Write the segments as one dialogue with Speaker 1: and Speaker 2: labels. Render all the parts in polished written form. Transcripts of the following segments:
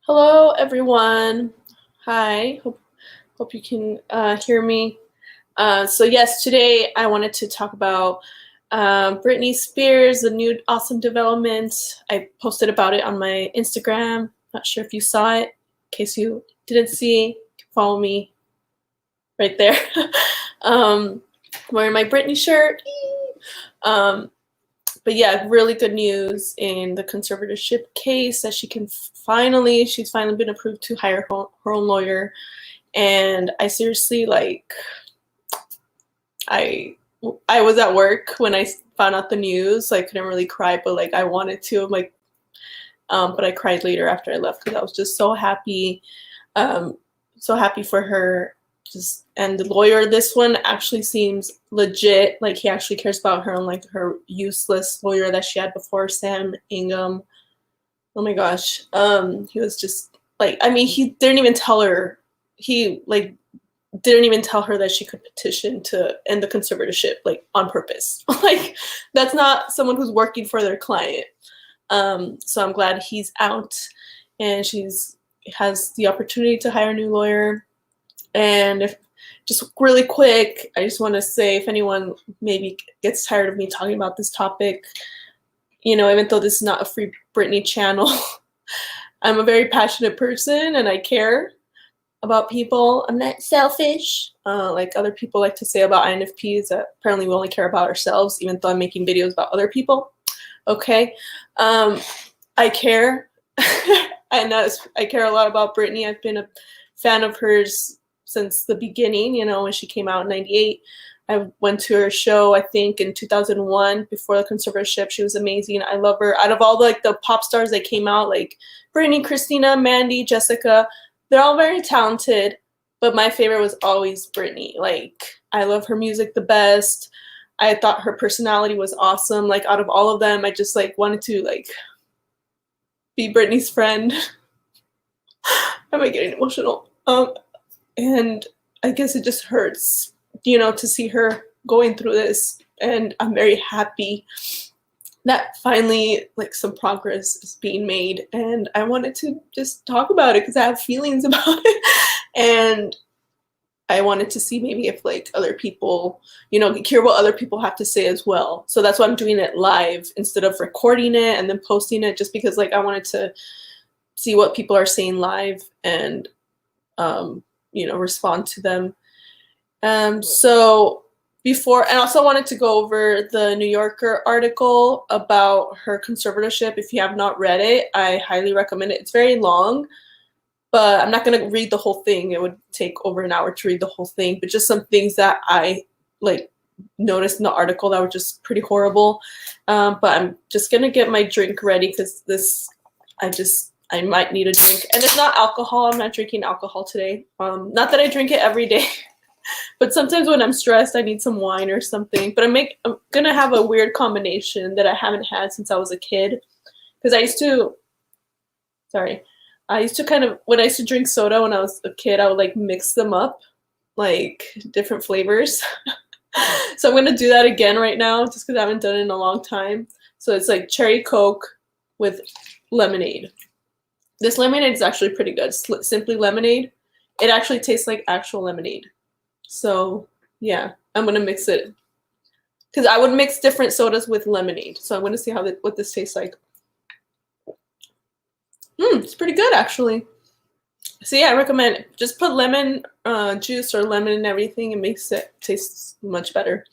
Speaker 1: Hello, everyone. Hi. Hope you can hear me. So yes, today I wanted to talk about Britney Spears, the new awesome development. I posted about it on my Instagram. Not sure if you saw it. In case you didn't see, follow me right there. um, Wearing my Britney shirt. Um, but yeah, really good news in the conservatorship case that she's finally been approved to hire her own lawyer. And I seriously, like, I I was at work when I found out the news, so I couldn't really cry, but like I wanted to. I'm like, but I cried later after I left because I was just um, so happy for her. Just and the lawyer, this one actually seems legit. Like he actually cares about her, unlike her useless lawyer that she had before, Sam Ingham. Oh my gosh, he was just like, I mean, he didn't even tell her. He like didn't even tell her that she could petition to end the conservatorship, like on purpose. Like that's not someone who's working for their client. So I'm glad he's out, and she's has the opportunity to hire a new lawyer. And if just really quick, I just want to say if anyone maybe gets tired of me talking about this topic, even though this is not a free Britney channel, I'm a very passionate person and I care about people. I'm not selfish, like other people like to say about INFPs, that apparently we only care about ourselves, even though I'm making videos about other people. Okay. I care. I care a lot about Britney. I've been a fan of hers since the beginning, when she came out in 98. I went to her show, I think, in 2001 before the conservatorship. She was amazing. I love her. Out of all the pop stars that came out, like Britney, Christina, Mandy, Jessica, they're all very talented, but my favorite was always Britney. Like, I love her music the best. I thought her personality was awesome. Like, out of all of them, I just like wanted to like be Britney's friend. Am I getting emotional? And I guess it just hurts, to see her going through this. And I'm very happy that finally like some progress is being made. And I wanted to just talk about it because I have feelings about it. And I wanted to see maybe if like other people, hear what other people have to say as well. So that's why I'm doing it live instead of recording it and then posting it, just because like I wanted to see what people are saying live and respond to them. So before, and also wanted to go over the New Yorker article about her conservatorship. If you have not read it, I highly recommend it. It's very long, but I'm not going to read the whole thing. It would take over an hour to read the whole thing, but just some things that I like noticed in the article that were just pretty horrible. But I'm just going to get my drink ready because I might need a drink. And it's not alcohol. I'm not drinking alcohol today. Not that I drink it every day, but sometimes when I'm stressed, I need some wine or something. But I'm gonna have a weird combination that I haven't had since I was a kid. Because I used to kind of, when I used to drink soda when I was a kid, I would like mix them up, like different flavors. So I'm gonna do that again right now, just because I haven't done it in a long time. So it's like cherry Coke with lemonade. This lemonade is actually pretty good. Simply lemonade. It actually tastes like actual lemonade. So yeah, I'm gonna mix it because I would mix different sodas with lemonade. So I'm gonna see what this tastes like. It's pretty good actually. So yeah, I recommend it. Just put lemon juice or lemon in everything. It makes it taste much better.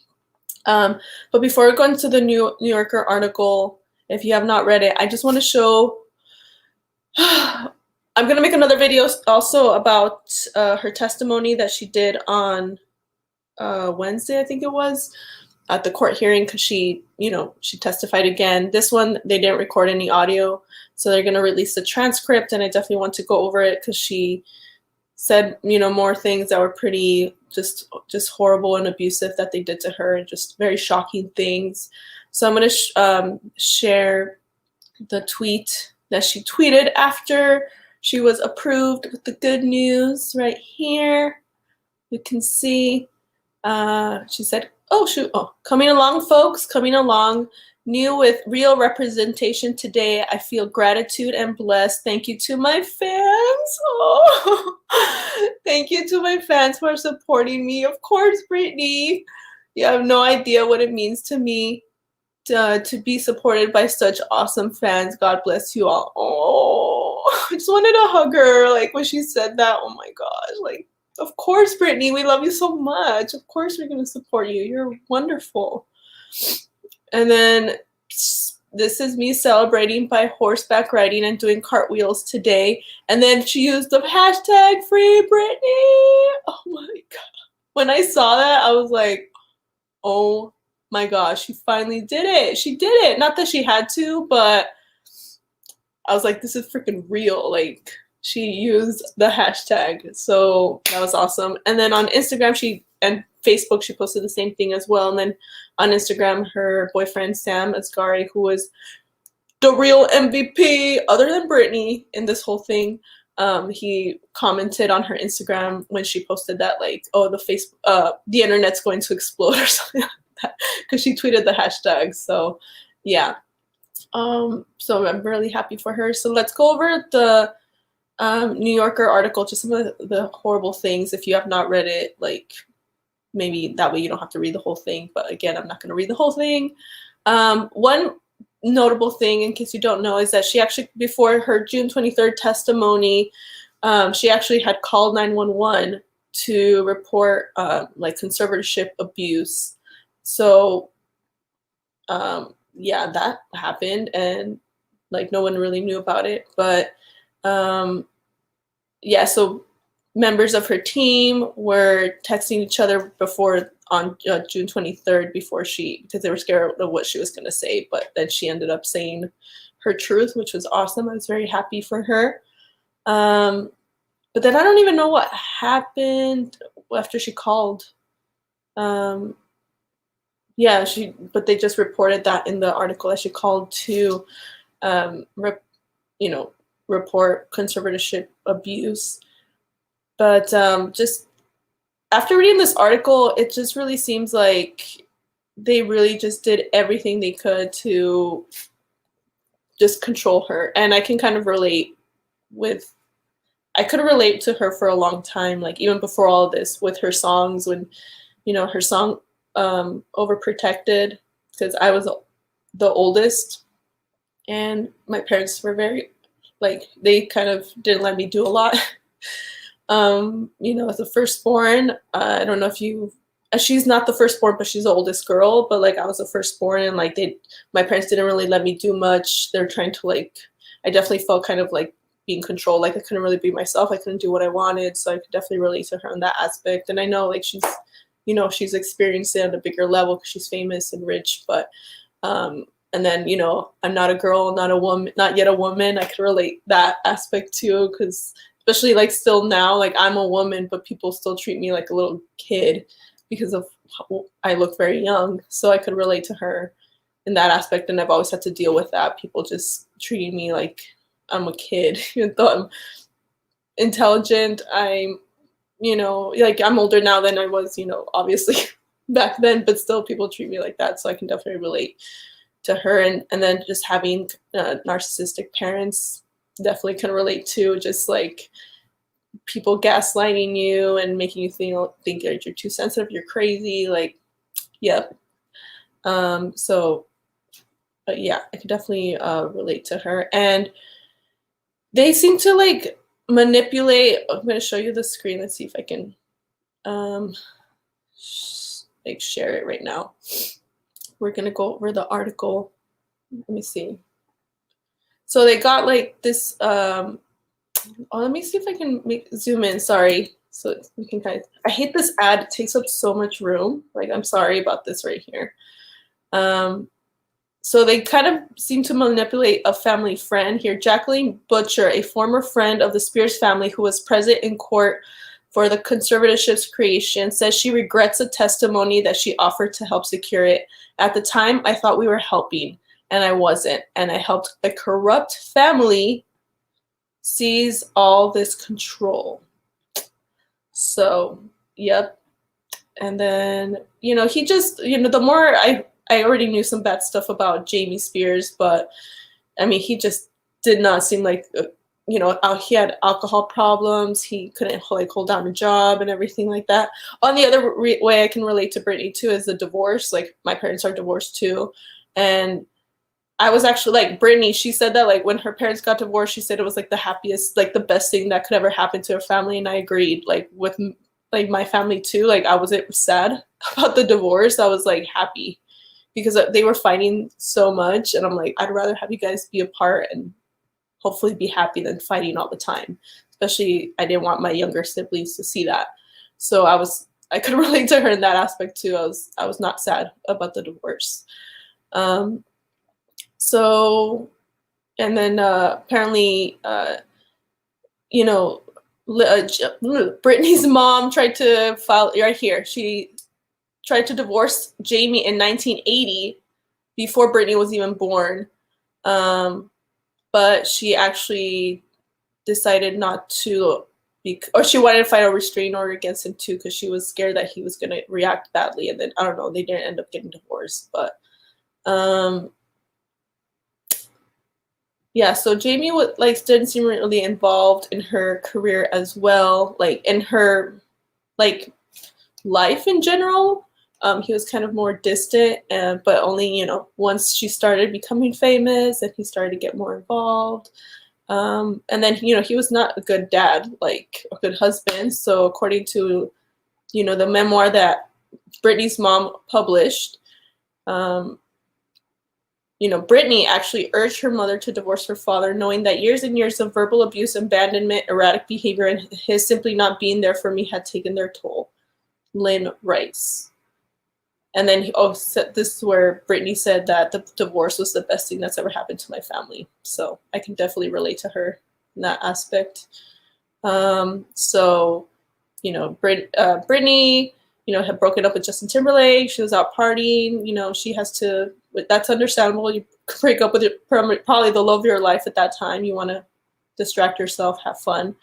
Speaker 1: But before we go into the New Yorker article, if you have not read it, I just want to show. I'm going to make another video also about her testimony that she did on Wednesday, I think it was, at the court hearing, because she testified again. This one, they didn't record any audio, so they're going to release the transcript, and I definitely want to go over it because she said, more things that were pretty just horrible and abusive that they did to her, and just very shocking things. So I'm going to share the tweet that she tweeted after she was approved with the good news right here. You can see she said, coming along, folks, coming along. New with real representation today. I feel gratitude and blessed. Thank you to my fans. Oh, thank you to my fans for supporting me. Of course, Britney. You have no idea what it means to me to be supported by such awesome fans. God bless you all. Oh, I just wanted to hug her, like when she said that. Oh my gosh, like, of course, Britney, we love you so much. Of course, we're gonna support you. You're wonderful. And then this is me celebrating by horseback riding and doing cartwheels today. And then she used the hashtag Free Britney. Oh my god! When I saw that, I was like, oh my gosh, she finally did it. She did it. Not that she had to, but I was like, this is freaking real. Like, she used the hashtag. So that was awesome. And then on Instagram and Facebook, she posted the same thing as well. And then on Instagram, her boyfriend, Sam Asghari, who was the real MVP other than Britney in this whole thing, he commented on her Instagram when she posted that, like, oh, the internet's going to explode or something like that, because she tweeted the hashtag. So yeah. So I'm really happy for her. So let's go over the New Yorker article, just some of the horrible things. If you have not read it, like, maybe that way you don't have to read the whole thing. But again, I'm not going to read the whole thing. One notable thing, in case you don't know, is that she actually, before her June 23rd testimony, she actually had called 911 to report like conservatorship abuse. So yeah, that happened, and like no one really knew about it. But yeah, so members of her team were texting each other before on June 23rd because they were scared of what she was going to say. But then she ended up saying her truth, which was awesome. I was very happy for her. But then I don't even know what happened after she called. Yeah, but they just reported that in the article that she called to, report conservatorship abuse. But just after reading this article, it just really seems like they really just did everything they could to just control her. And I can kind of I could relate to her for a long time, like even before all of this, with her songs, when, her song Overprotected, because I was the oldest and my parents were very, like, they kind of didn't let me do a lot. As a firstborn, I don't know if she's not the firstborn, but she's the oldest girl, but like I was the firstborn, and like my parents didn't really let me do much. They're trying to, like, I definitely felt kind of like being controlled, like I couldn't really be myself. I couldn't do what I wanted. So I could definitely relate to her on that aspect. And I know, like, she's experienced it on a bigger level because she's famous and rich, but and then, I'm not a girl, not a woman, not yet a woman. I could relate that aspect too, because especially like still now, like I'm a woman, but people still treat me like a little kid because of how I look very young. So I could relate to her in that aspect, and I've always had to deal with that. People just treating me like I'm a kid, even though I'm intelligent. I'm, like I'm older now than I was, obviously back then, but still people treat me like that. So I can definitely relate to her. And then just having narcissistic parents, definitely can relate to, just like people gaslighting you and making you think that you're too sensitive, you're crazy, like, yep. So but yeah, I could definitely relate to her. And they seem to like manipulate. I'm going to show you the screen. Let's see if I can like share it right now. We're going to go over the article. Let me see. So they got like this, let me see if I can zoom in, sorry. So we can I hate this ad, it takes up so much room. Like, I'm sorry about this right here. So they kind of seem to manipulate a family friend here. Jacqueline Butcher, a former friend of the Spears family who was present in court for the conservatorship's creation, says she regrets the testimony that she offered to help secure it. At the time, I thought we were helping, and I wasn't. And I helped a corrupt family seize all this control. So, yep. And then, he just, the more I I already knew some bad stuff about Jamie Spears, but I mean, he just did not seem like, he had alcohol problems. He couldn't like hold down a job and everything like that. On the other way I can relate to Britney too is the divorce. Like my parents are divorced too. And I was actually like Britney, she said that like when her parents got divorced, she said it was like the happiest, like the best thing that could ever happen to her family. And I agreed, like with like my family too. Like I wasn't sad about the divorce. I was like happy because they were fighting so much. And I'm like, I'd rather have you guys be apart and hopefully be happy than fighting all the time. Especially I didn't want my younger siblings to see that. So I could relate to her in that aspect too. I was not sad about the divorce. So, and then apparently, Britney's mom tried to file right here. She tried to divorce Jamie in 1980 before Britney was even born. But she actually decided not to, or she wanted to file a restraining order against him too, because she was scared that he was going to react badly. And then, I don't know, they didn't end up getting divorced. But yeah, so Jamie didn't seem really involved in her career as well, like in her like life in general. He was kind of more distant, but only once she started becoming famous and he started to get more involved. And then he was not a good dad, like a good husband. So according to the memoir that Britney's mom published, Britney actually urged her mother to divorce her father, knowing that years and years of verbal abuse, abandonment, erratic behavior, and his simply not being there for me had taken their toll. Lynn writes. And then this is where Britney said that the divorce was the best thing that's ever happened to my family. So I can definitely relate to her in that aspect. Britney, had broken up with Justin Timberlake. She was out partying. She has to. That's understandable. You break up with probably the love of your life at that time. You want to distract yourself, have fun.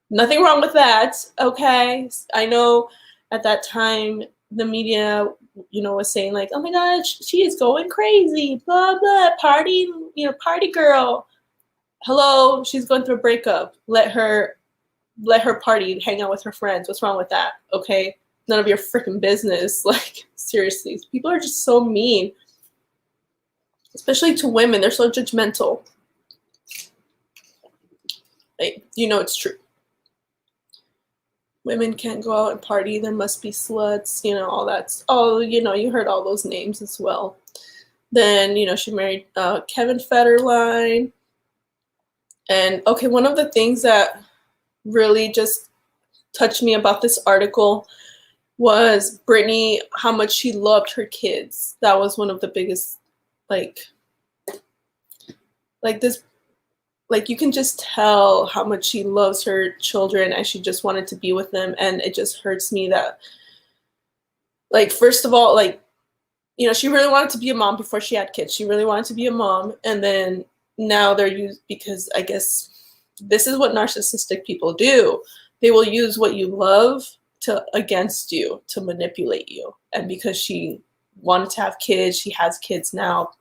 Speaker 1: Nothing wrong with that. Okay, I know at that time the media, was saying like, oh my God, she is going crazy, blah blah, party, party girl. Hello, she's going through a breakup. Let her party, hang out with her friends. What's wrong with that? Okay, none of your freaking business. Like seriously, people are just so mean. Especially to women, they're so judgmental. Like, it's true. Women can't go out and party. There must be sluts, all that. Oh, you heard all those names as well. Then, she married Kevin Federline. And, okay, one of the things that really just touched me about this article was Britney, how much she loved her kids. That was one of the biggest, you can just tell how much she loves her children and she just wanted to be with them. And it just hurts me that, first of all, she really wanted to be a mom before she had kids. She really wanted to be a mom. And then now they're used, because I guess this is what narcissistic people do. They will use what you love against you, to manipulate you. And because she wanted to have kids, she has kids now.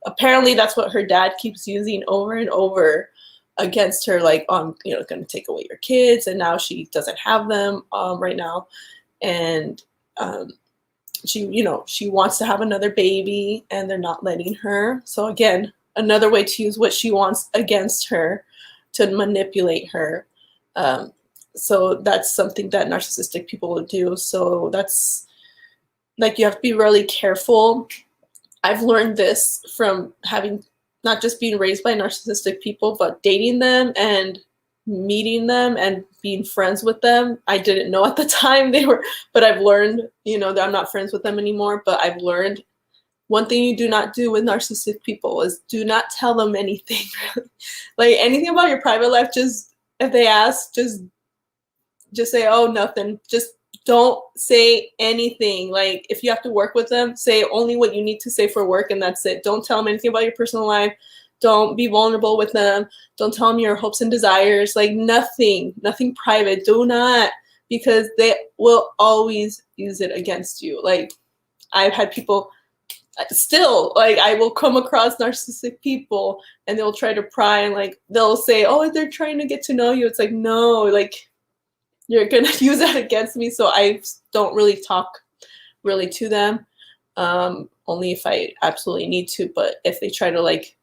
Speaker 1: Apparently that's what her dad keeps using over and over against her, going to take away your kids, and now she doesn't have them right now. And she wants to have another baby and they're not letting her. So again, another way to use what she wants against her to manipulate her. So that's something that narcissistic people will do. So that's you have to be really careful. I've learned this from having not just being raised by narcissistic people, but dating them and meeting them and being friends with them. I didn't know at the time but I've learned, that I'm not friends with them anymore. But I've learned one thing you do not do with narcissistic people is do not tell them anything. Anything about your private life, just if they ask, just say, oh, nothing. Just don't say anything. If you have to work with them, say only what you need to say for work, and that's it. Don't tell them anything about your personal life. Don't be vulnerable with them. Don't tell them your hopes and desires. Nothing private. Do not, because they will always use it against you. I've had people still, like, I will come across narcissistic people and they'll try to pry and like they'll say, oh, they're trying to get to know you. It's like, no, like you're gonna use that against me. So I don't really talk really to them, only if I absolutely need to. But if they try to like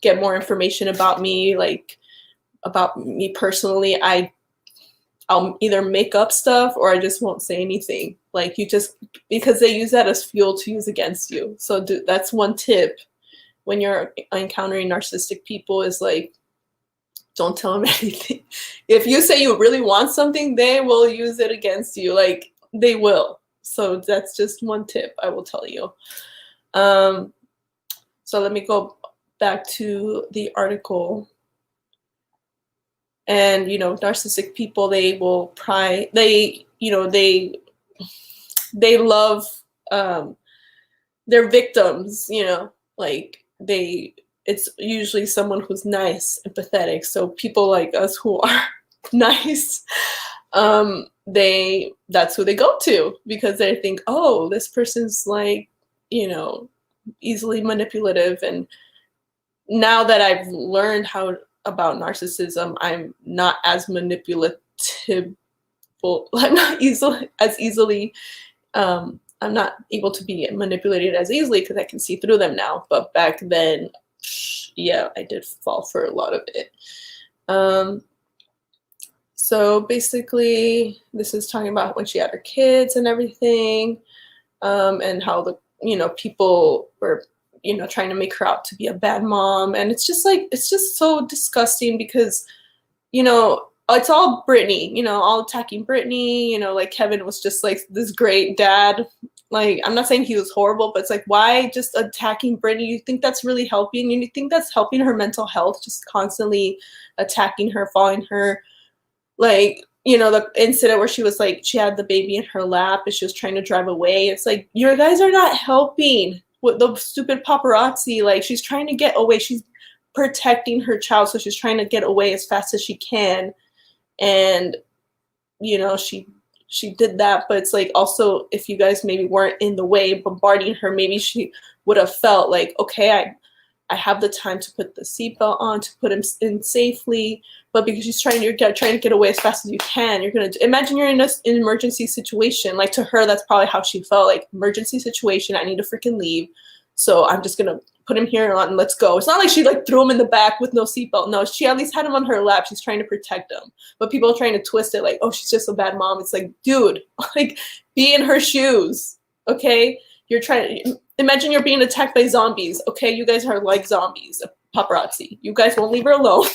Speaker 1: get more information about me, like about me personally, I'll either make up stuff or I just won't say anything. Like, you just, because they use that as fuel to use against you. So that's one tip when you're encountering narcissistic people, is like, don't tell them anything. If you say you really want something, they will use it against you. Like, they will. So that's just one tip I will tell you. So let me go back to the article. And, you know, narcissistic people, they will pry, they, you know, they love their victims, you know, like it's usually someone who's nice, empathetic. So people like us who are nice, that's who they go to, because they think, oh, this person's like, you know, easily manipulative. And now that I've learned about narcissism, I'm not as manipulative. I'm not easily I'm not able to be manipulated as easily because I can see through them now. But back then, yeah, I did fall for a lot of it. So basically, this is talking about when she had her kids and everything, and how the, you know, people were, you know, trying to make her out to be a bad mom. And it's just like, it's just so disgusting because, you know, it's all Britney, you know, all attacking Britney, you know, like Kevin was just like this great dad. Like, I'm not saying he was horrible, but it's like, why just attacking Britney? You think that's really helping? You think that's helping her mental health, just constantly attacking her, following her? Like, you know, the incident where she was like, she had the baby in her lap and she was trying to drive away. It's like, you guys are not helping with the stupid paparazzi. Like, she's trying to get away. She's protecting her child, so she's trying to get away as fast as she can. And, you know, she did that, but it's like, also, if you guys maybe weren't in the way bombarding her, maybe she would have felt like, okay, I have the time to put the seatbelt on, to put him in safely. But because she's trying to get away as fast as you can, you're gonna imagine you're in an emergency situation. Like, to her, that's probably how she felt. Like, emergency situation, I need to freaking leave, so I'm just gonna put him here and let's go. It's not like she like threw him in the back with no seatbelt. No, she at least had him on her lap. She's trying to protect him. But people are trying to twist it like, oh, she's just a bad mom. It's like, dude, like, be in her shoes, okay? You're trying to imagine you're being attacked by zombies. Okay, you guys are like zombies, paparazzi. You guys won't leave her alone.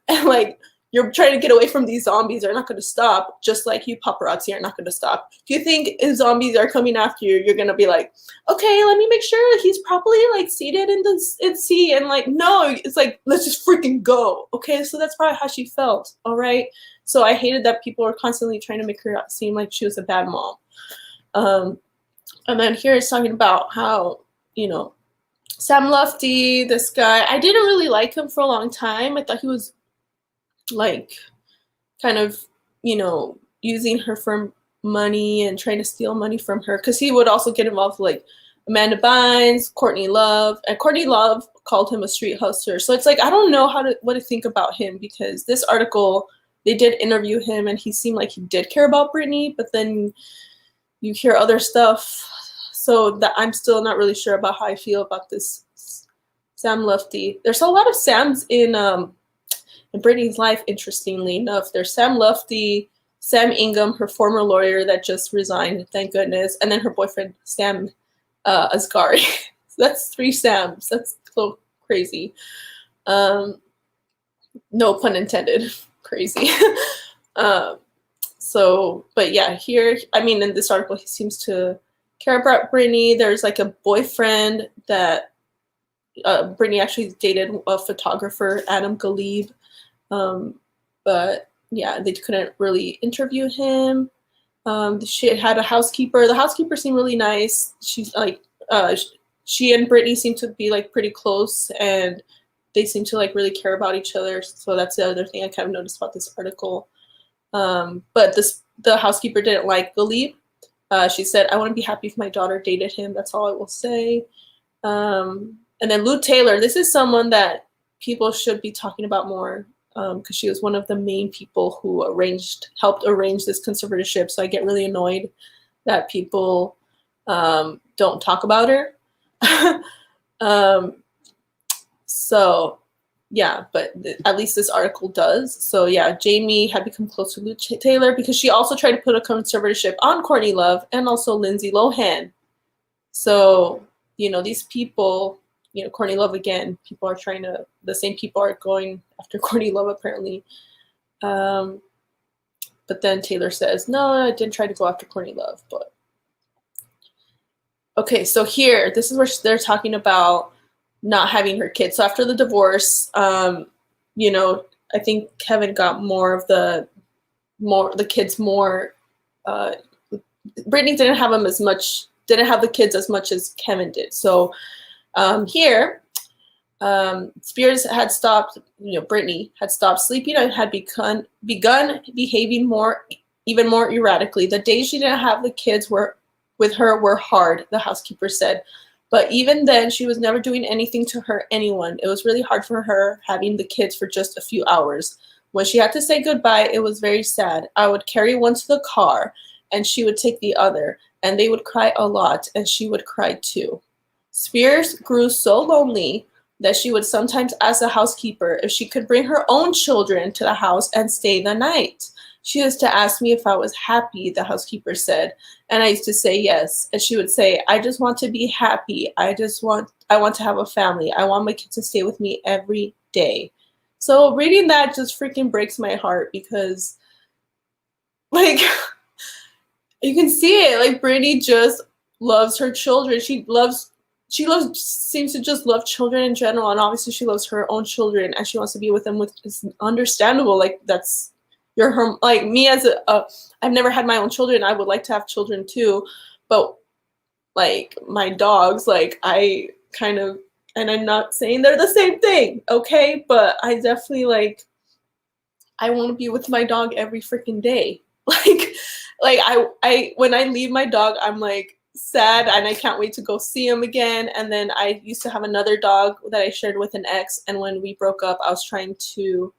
Speaker 1: And like, you're trying to get away from these zombies. They're not going to stop, just like you paparazzi are not going to stop. Do you think if zombies are coming after you, you're going to be like, okay, let me make sure he's properly like seated in the seat? And like, no, it's like, let's just freaking go. Okay, so that's probably how she felt. All right. So I hated that people were constantly trying to make her seem like she was a bad mom. And then here it's talking about how, you know, Sam Lufty, this guy, I didn't really like him for a long time. I thought he was like kind of, you know, using her for money and trying to steal money from her, because he would also get involved with like Amanda Bynes, Courtney Love, and Courtney Love called him a street hustler. So it's like, I don't know what to think about him, because this article, they did interview him and he seemed like he did care about Britney, but then you hear other stuff. So that I'm still not really sure about how I feel about this Sam Lufty. There's a lot of Sams in Britney's life, interestingly enough. There's Sam Lufty, Sam Ingham, her former lawyer that just resigned, thank goodness, and then her boyfriend, Sam Asghari. So that's 3 Sams. That's so crazy. No pun intended. Crazy. But yeah, here, I mean, in this article, he seems to care about Britney. There's like a boyfriend that Britney actually dated, a photographer, Adam Galib. But yeah, they couldn't really interview him. She had a housekeeper. The housekeeper seemed really nice. She's like, she and Britney seem to be like pretty close, and they seem to like really care about each other. So that's the other thing I kind of noticed about this article. But the housekeeper didn't like Galib. She said, I wouldn't be happy if my daughter dated him. That's all I will say. And then Lou Taylor, this is someone that people should be talking about more, because she was one of the main people who helped arrange this conservatorship. So I get really annoyed that people don't talk about her. So yeah, but at least this article does. So yeah, Jamie had become close to Lou Taylor because she also tried to put a conservatorship on Courtney Love and also Lindsay Lohan. So, you know, these people, you know, Courtney Love again, the same people are going after Courtney Love apparently. But then Taylor says, no, I didn't try to go after Courtney Love. But okay, so here, this is where they're talking about not having her kids. So after the divorce, you know, I think Kevin got the kids more. Britney didn't have the kids as much as Kevin did. So here, Spears had stopped, you know, Britney had stopped sleeping and had begun behaving even more erratically. The days she didn't have the kids with her were hard, the housekeeper said. But even then, she was never doing anything to hurt anyone. It was really hard for her having the kids for just a few hours. When she had to say goodbye, it was very sad. I would carry one to the car, and she would take the other, and they would cry a lot, and she would cry too. Spears grew so lonely that she would sometimes ask the housekeeper if she could bring her own children to the house and stay the night. She used to ask me if I was happy, the housekeeper said, and I used to say yes. And she would say, I just want to be happy. I want to have a family. I want my kids to stay with me every day. So reading that just freaking breaks my heart because, like, you can see it. Like, Britney just loves her children. She seems to just love children in general, and obviously she loves her own children and she wants to be with them, which is understandable. Like, that's like me as I've never had my own children. I would like to have children too, but like my dogs, like I kind of, and I'm not saying they're the same thing, okay? But I definitely I want to be with my dog every freaking day. Like I when I leave my dog, I'm like sad and I can't wait to go see him again. And then I used to have another dog that I shared with an ex, and when we broke up, I was trying to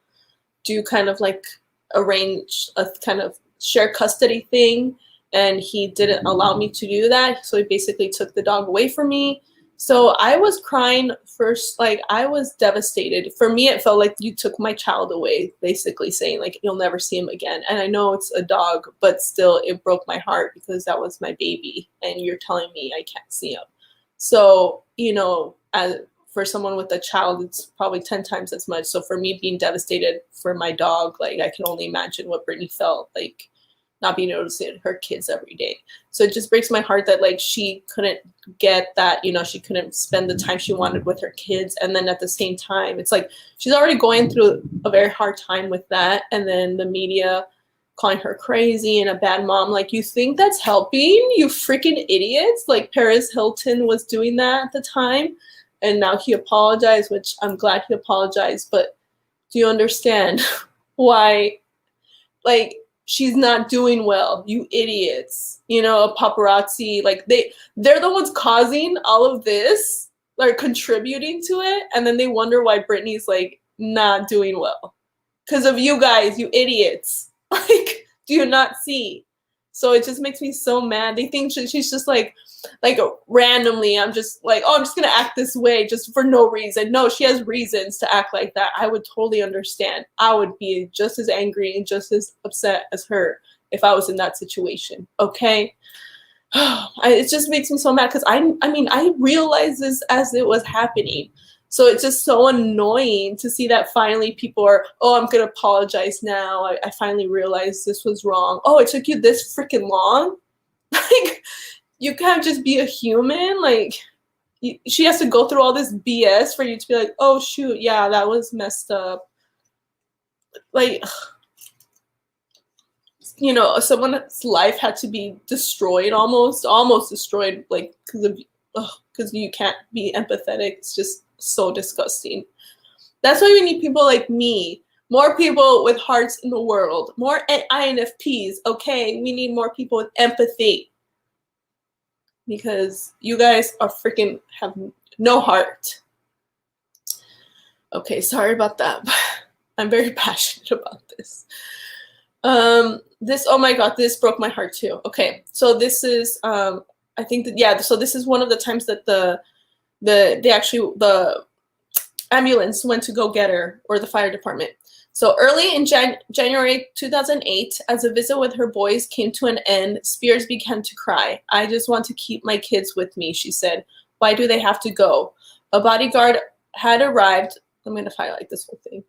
Speaker 1: do kind of like arrange a kind of share custody thing, and he didn't allow me to do that. So he basically took the dog away from me. So I was crying first, like I was devastated. For me, it felt like you took my child away, basically saying like you'll never see him again. And I know it's a dog, but still it broke my heart because that was my baby and you're telling me I can't see him. So, you know, for someone with a child, it's probably 10 times as much. So for me being devastated for my dog, like I can only imagine what Britney felt like not being able to see her kids every day. So it just breaks my heart that like she couldn't get that, you know, she couldn't spend the time she wanted with her kids. And then at the same time, it's like she's already going through a very hard time with that. And then the media calling her crazy and a bad mom. Like, you think that's helping? You freaking idiots. Like Paris Hilton was doing that at the time. And now he apologized, which I'm glad he apologized. But do you understand why, like, she's not doing well, you idiots? You know, a paparazzi, like, they're the ones causing all of this, like, contributing to it. And then they wonder why Britney's, like, not doing well. Because of you guys, you idiots. Like, do you not see? So it just makes me so mad. They think she's just like randomly, I'm just like, oh, I'm just going to act this way just for no reason. No, she has reasons to act like that. I would totally understand. I would be just as angry and just as upset as her if I was in that situation. Okay. It just makes me so mad because I mean, I realized this as it was happening. So it's just so annoying to see that finally people are, oh, I'm going to apologize now. I finally realized this was wrong. Oh, it took you this freaking long? Like, you can't just be a human. Like, she has to go through all this BS for you to be like, oh, shoot, yeah, that was messed up. Like, you know, someone's life had to be destroyed, almost destroyed, like, because you can't be empathetic. It's just so disgusting. That's why we need people like me, more people with hearts in the world, more INFPs. Okay, we need more people with empathy because you guys are freaking No heart. Okay, sorry about that. I'm very passionate about this. Oh my God, this broke my heart too. Okay, so this is I think that, yeah, so this is one of the times that the ambulance went to go get her, or the fire department. So early in January 2008, as a visit with her boys came to an end, Spears began to cry. "I just want to keep my kids with me," she said. "Why do they have to go?" A bodyguard had arrived. I'm going to highlight this whole thing.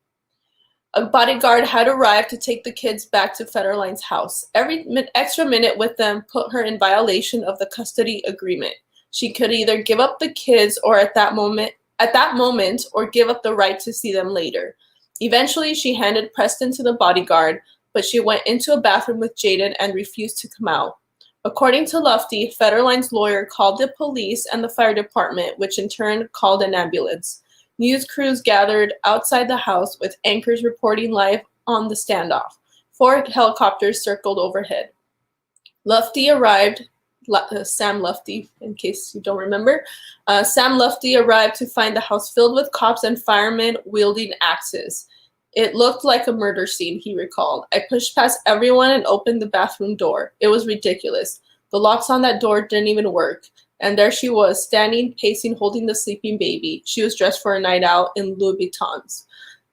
Speaker 1: A bodyguard had arrived to take the kids back to Federline's house. Every extra minute with them put her in violation of the custody agreement. She could either give up the kids or at that moment, or give up the right to see them later. Eventually, she handed Preston to the bodyguard, but she went into a bathroom with Jaden and refused to come out. According to Lufty, Federline's lawyer called the police and the fire department, which in turn called an ambulance. News crews gathered outside the house with anchors reporting live on the standoff. 4 helicopters circled overhead. Lufty arrived. Sam Lufty, in case you don't remember. Sam Lufty arrived to find the house filled with cops and firemen wielding axes. "It looked like a murder scene," he recalled. "I pushed past everyone and opened the bathroom door. It was ridiculous. The locks on that door didn't even work. And there she was, standing, pacing, holding the sleeping baby. She was dressed for a night out in Louis Vuittons.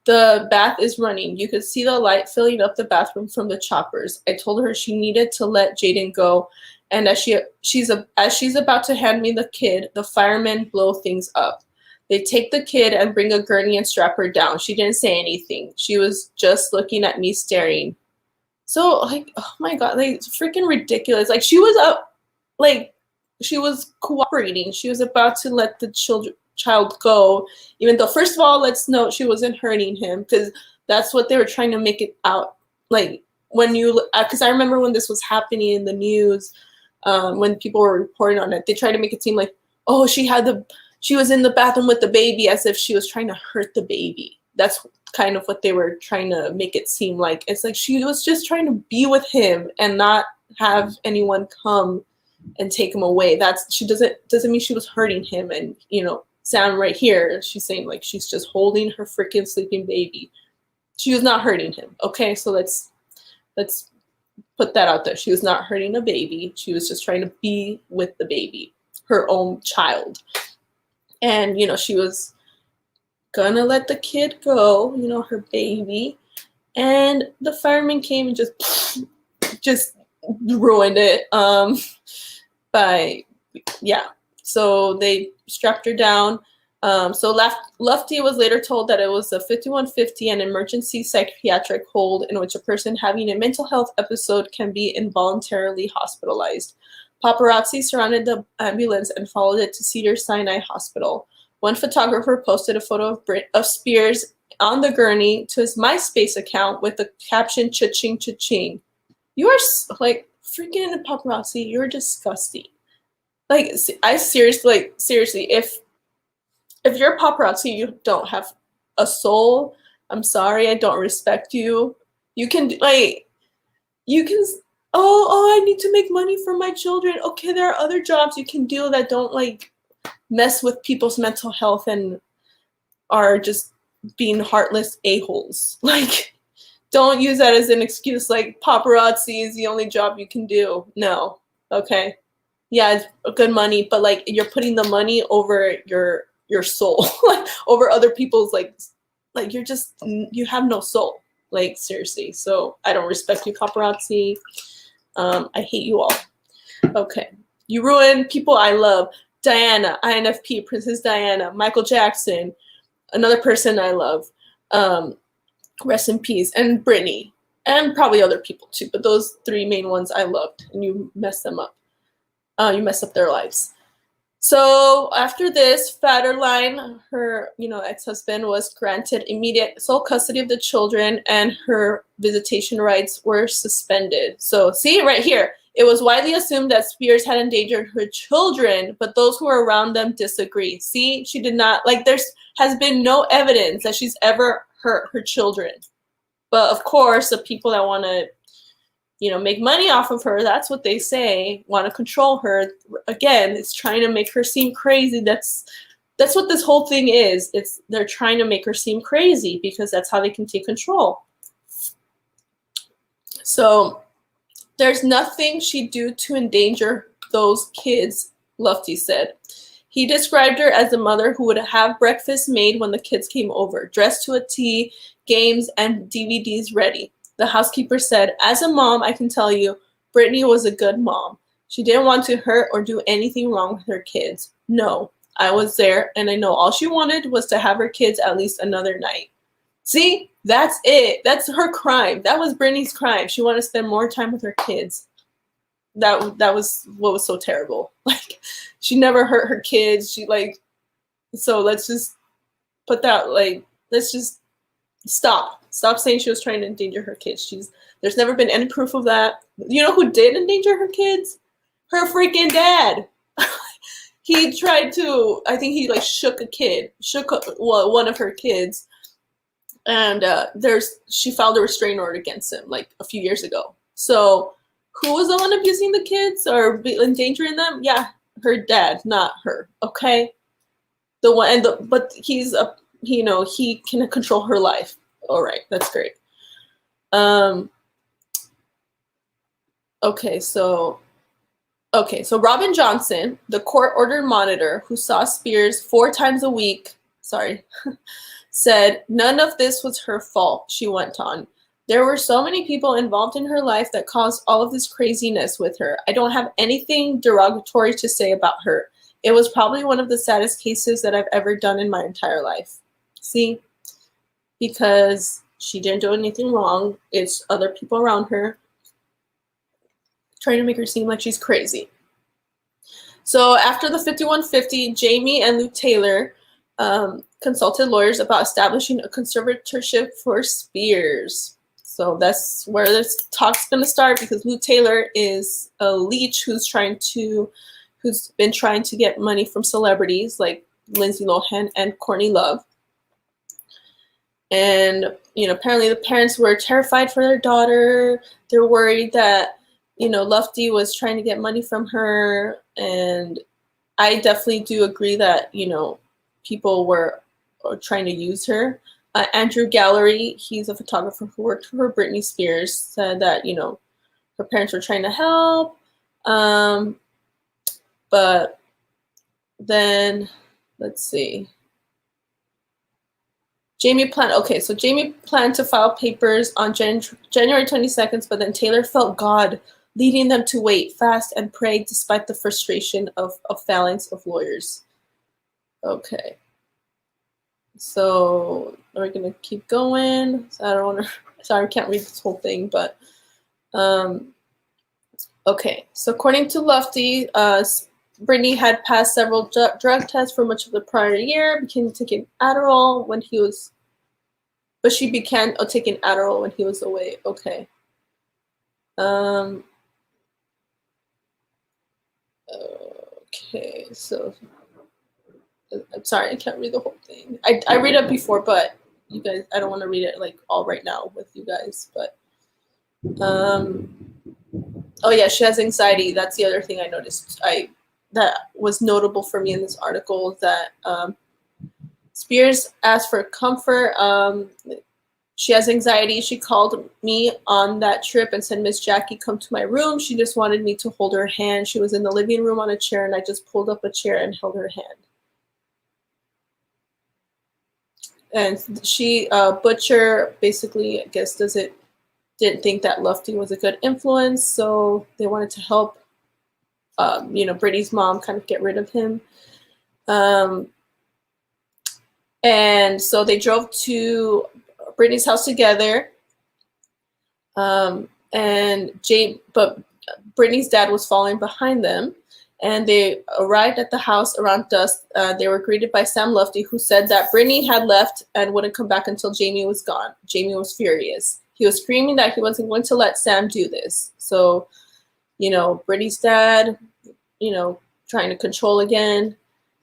Speaker 1: The bath is running. You could see the light filling up the bathroom from the choppers. I told her she needed to let Jaden go, and as she's about to hand me the kid, the firemen blow things up. They take the kid and bring a gurney and strap her down. She didn't say anything. She was just looking at me, staring." So, like, oh my God, like, it's freaking ridiculous. Like, she was up, like, she was cooperating. She was about to let the child go, even though, first of all, let's note she wasn't hurting him, because that's what they were trying to make it out. Like, when you, because I remember when this was happening in the news, when people were reporting on it, they tried to make it seem like, oh, she was in the bathroom with the baby, as if she was trying to hurt the baby. That's kind of what they were trying to make it seem like. It's like she was just trying to be with him and not have anyone come and take him away. She doesn't mean she was hurting him. And, you know, Sam right here, she's saying like she's just holding her freaking sleeping baby. She was not hurting him. Okay, so let's put that out there. She was not hurting a baby. She was just trying to be with the baby, her own child. And, you know, she was gonna let the kid go, you know, her baby. And the fireman came and just ruined it. So they strapped her down. So Lufty was later told that it was a 5150, an emergency psychiatric hold in which a person having a mental health episode can be involuntarily hospitalized. Paparazzi surrounded the ambulance and followed it to Cedars-Sinai Hospital. One photographer posted a photo of Spears on the gurney to his MySpace account with the caption, "Cha-ching, cha-ching." You are like freaking paparazzi. You're disgusting. Like, seriously, if you're a paparazzi, you don't have a soul. I'm sorry, I don't respect you. You can, I need to make money for my children. Okay, there are other jobs you can do that don't, like, mess with people's mental health and are just being heartless a-holes. Like, don't use that as an excuse, like, paparazzi is the only job you can do. No, okay? Yeah, it's good money, but, like, you're putting the money over your soul, like, over other people's, like you have no soul. Like, seriously. So I don't respect you, paparazzi. I hate you all. Okay. You ruin people I love. Diana, INFP, Princess Diana, Michael Jackson, another person I love. Rest in peace. And Britney. And probably other people too. But those 3 main ones I loved. And you messed them up. You messed up their lives. So after this, Federline, her ex-husband, was granted immediate sole custody of the children, and her visitation rights were suspended. So see right here, it was widely assumed that Spears had endangered her children, but those who were around them disagree. See, she did not, like, there has been no evidence that she's ever hurt her children. But of course, the people that want to make money off of her, that's what they say, want to control her. Again, it's trying to make her seem crazy. That's That's what this whole thing is. They're trying to make her seem crazy because that's how they can take control. So there's nothing she'd do to endanger those kids, Lufty said. He described her as a mother who would have breakfast made when the kids came over, dressed to a T, games and DVDs ready. The housekeeper said, as a mom, I can tell you, Britney was a good mom. She didn't want to hurt or do anything wrong with her kids. No, I was there, and I know all she wanted was to have her kids at least another night. See, that's it. That's her crime. That was Britney's crime. She wanted to spend more time with her kids. That was what was so terrible. Like, she never hurt her kids. So let's just put that, let's just stop saying she was trying to endanger her kids. There's never been any proof of that. You know who did endanger her kids? Her freaking dad. He tried to, I think he shook one of her kids, and she filed a restraining order against him a few years ago. So who was the one abusing the kids or endangering them? Yeah, her dad, not her. Okay, the one, but he can control her life. All right, that's great. Okay, so Robin Johnson, the court-ordered monitor who saw Spears 4 times a week, said none of this was her fault, she went on. There were so many people involved in her life that caused all of this craziness with her. I don't have anything derogatory to say about her. It was probably one of the saddest cases that I've ever done in my entire life. See? Because she didn't do anything wrong. It's other people around her trying to make her seem like she's crazy. So after the 5150, Jamie and Luke Taylor consulted lawyers about establishing a conservatorship for Spears. So that's where this talk's going to start, because Luke Taylor is a leech who's been trying to get money from celebrities like Lindsay Lohan and Courtney Love. And, apparently the parents were terrified for their daughter. They're worried that, Lufty was trying to get money from her. And I definitely do agree that, people were trying to use her. Andrew Gallery, he's a photographer who worked for Britney Spears, said that, her parents were trying to help. But then, let's see. Jamie planned to file papers on January 22nd, but then Taylor felt God leading them to wait, fast, and pray despite the frustration of a phalanx of lawyers. Okay. So we're going to keep going. Sorry, I can't read this whole thing, but okay. So according to Lufty, Britney had passed several drug tests for much of the prior year, began taking Adderall when he was, but she began taking Adderall when he was away. Okay. Okay, so I'm sorry, I can't read the whole thing. I read it before, but you guys, I don't want to read it all right now with you guys, but oh yeah, she has anxiety. That's the other thing I noticed. That was notable for me in this article, that Spears asked for comfort. She has anxiety. She called me on that trip and said, Miss Jackie, come to my room. She just wanted me to hold her hand. She was in the living room on a chair, and I just pulled up a chair and held her hand. And she, Butcher, basically, I guess, didn't think that Lufty was a good influence, so they wanted to help, Britney's mom kind of get rid of him. And so they drove to Britney's house together. But Britney's dad was following behind them, and they arrived at the house around dusk. They were greeted by Sam Lufty, who said that Britney had left and wouldn't come back until Jamie was gone. Jamie was furious. He was screaming that he wasn't going to let Sam do this. So, Britney's dad, trying to control again.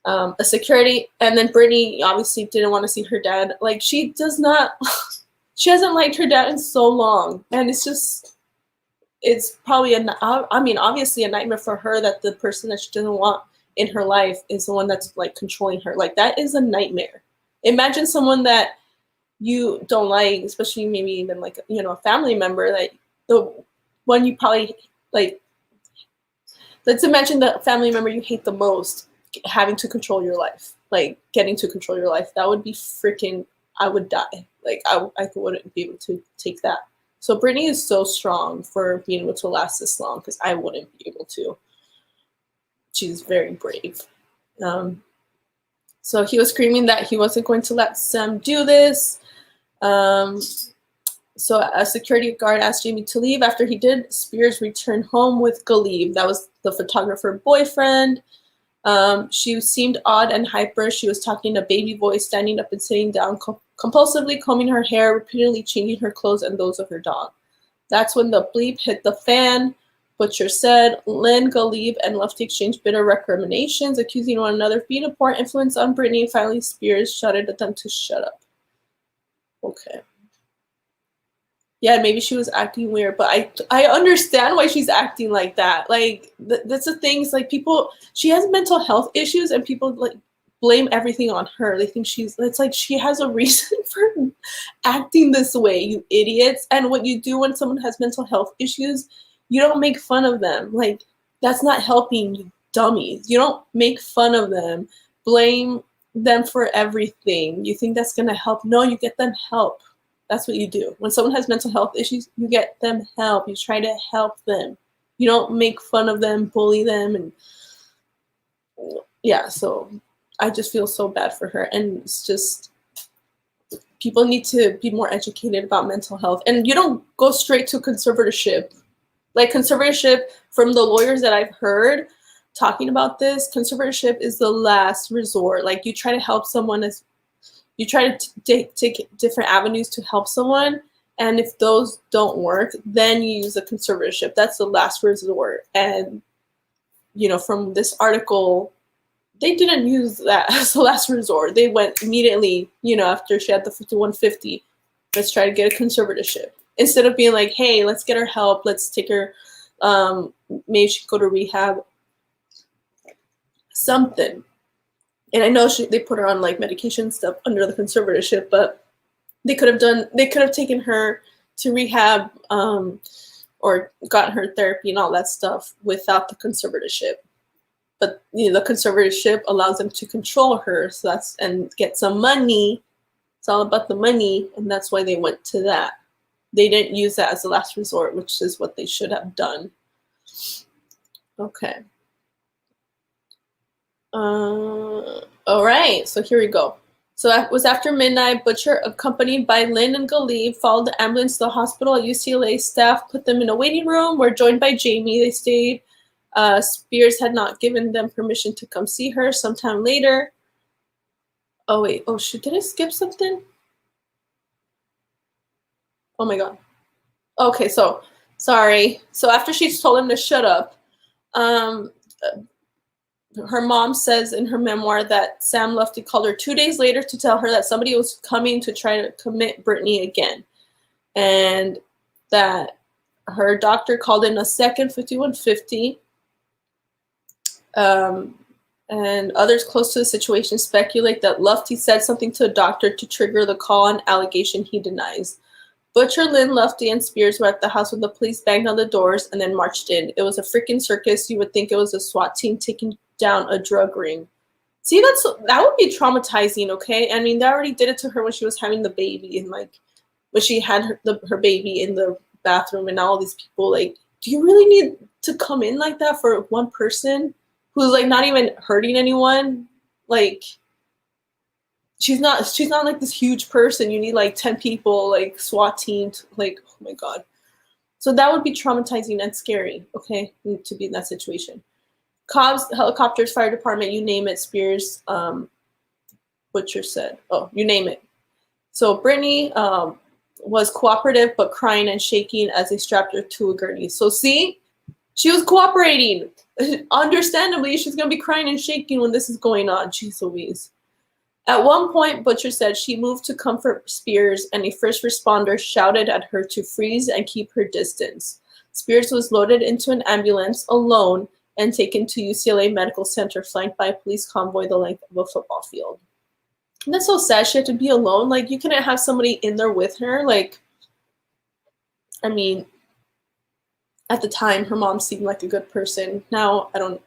Speaker 1: A security, and then Britney obviously didn't want to see her dad. She hasn't liked her dad in so long, and it's probably obviously a nightmare for her that the person that she doesn't want in her life is the one that's like controlling her. Like that is a nightmare. Imagine someone that you don't like, especially maybe even like, you know, a family member, that the one you probably like, let's imagine the family member you hate the most having to control your life, like getting to control your life. That would be freaking, I would die. Like I wouldn't be able to take that. So Britney is so strong for being able to last this long, because I wouldn't be able to. She's very brave. So he was screaming that he wasn't going to let Sam do this. So a security guard asked Jamie to leave. After he did, Spears returned home with Galib. That was the photographer boyfriend. She seemed odd and hyper. She was talking in a baby voice, standing up and sitting down, compulsively combing her hair, repeatedly changing her clothes and those of her dog. That's when the bleep hit the fan. Butcher said Lynn, Galib, and Lufty exchanged bitter recriminations, accusing one another of being a poor influence on Britney. Finally, Spears shouted at them to shut up. Okay. Yeah, maybe she was acting weird, but I understand why she's acting like that. Like, that's the thing. Is like people, she has mental health issues, and people like blame everything on her. They think it's like she has a reason for acting this way, you idiots. And what you do when someone has mental health issues, you don't make fun of them. Like, that's not helping, you dummies. You don't make fun of them, blame them for everything. You think that's gonna help? No, you get them help. That's what you do. When someone has mental health issues, you get them help. You try to help them. You don't make fun of them, bully them, and yeah, so I just feel so bad for her. And it's just, people need to be more educated about mental health. And you don't go straight to conservatorship. Like, conservatorship, from the lawyers that I've heard talking about this, conservatorship is the last resort. Like, you try to help someone, as you try to take different avenues to help someone, and if those don't work, then you use a conservatorship. That's the last resort. And, you know, from this article, they didn't use that as the last resort. They went immediately, you know, after she had the 5150, let's try to get a conservatorship. Instead of being like, hey, let's get her help, let's take her, maybe she could go to rehab, something. And I know they put her on like medication stuff under the conservatorship, but they could have taken her to rehab, or gotten her therapy and all that stuff without the conservatorship. But you know, the conservatorship allows them to control her, so and get some money. It's all about the money, and that's why they went to that. They didn't use that as the last resort, which is what they should have done. Okay. All right, so here we go. So it was after midnight. Butcher, accompanied by Lynn and Galib, followed the ambulance to the hospital at UCLA. Staff put them in a waiting room, were joined by Jamie. They stayed. Spears had not given them permission to come see her. Sometime later. Oh, wait. Oh, shoot. Did I skip something? Oh, my God. Okay, so, sorry. So after she told him to shut up, her mom says in her memoir that Sam Lufty called her 2 days later to tell her that somebody was coming to try to commit Britney again. And that her doctor called in a second 5150. And others close to the situation speculate that Lufty said something to a doctor to trigger the call, an allegation he denies. Butcher, Lynn, Lufty, and Spears were at the house when the police banged on the doors and then marched in. It was a freaking circus. You would think it was a SWAT team taking down a drug ring. See, that would be traumatizing, okay? I mean, they already did it to her when she was having the baby, and like when she had her baby in the bathroom, and now all these people, like, do you really need to come in like that for one person who's like not even hurting anyone? Like, she's not like this huge person. You need like 10 people, like SWAT team, like, oh my God. So that would be traumatizing and scary, okay, to be in that situation. Cops, helicopters, fire department, you name it, Spears, Butcher said. Oh, you name it. So Britney was cooperative but crying and shaking as they strapped her to a gurney. So see, she was cooperating. Understandably, she's going to be crying and shaking when this is going on. Jeez Louise. At one point, Butcher said she moved to comfort Spears, and a first responder shouted at her to freeze and keep her distance. Spears was loaded into an ambulance alone and taken to UCLA Medical Center, flanked by a police convoy the length of a football field. And that's so sad. She had to be alone. Like, you couldn't have somebody in there with her. Like, I mean, at the time, her mom seemed like a good person. Now, I don't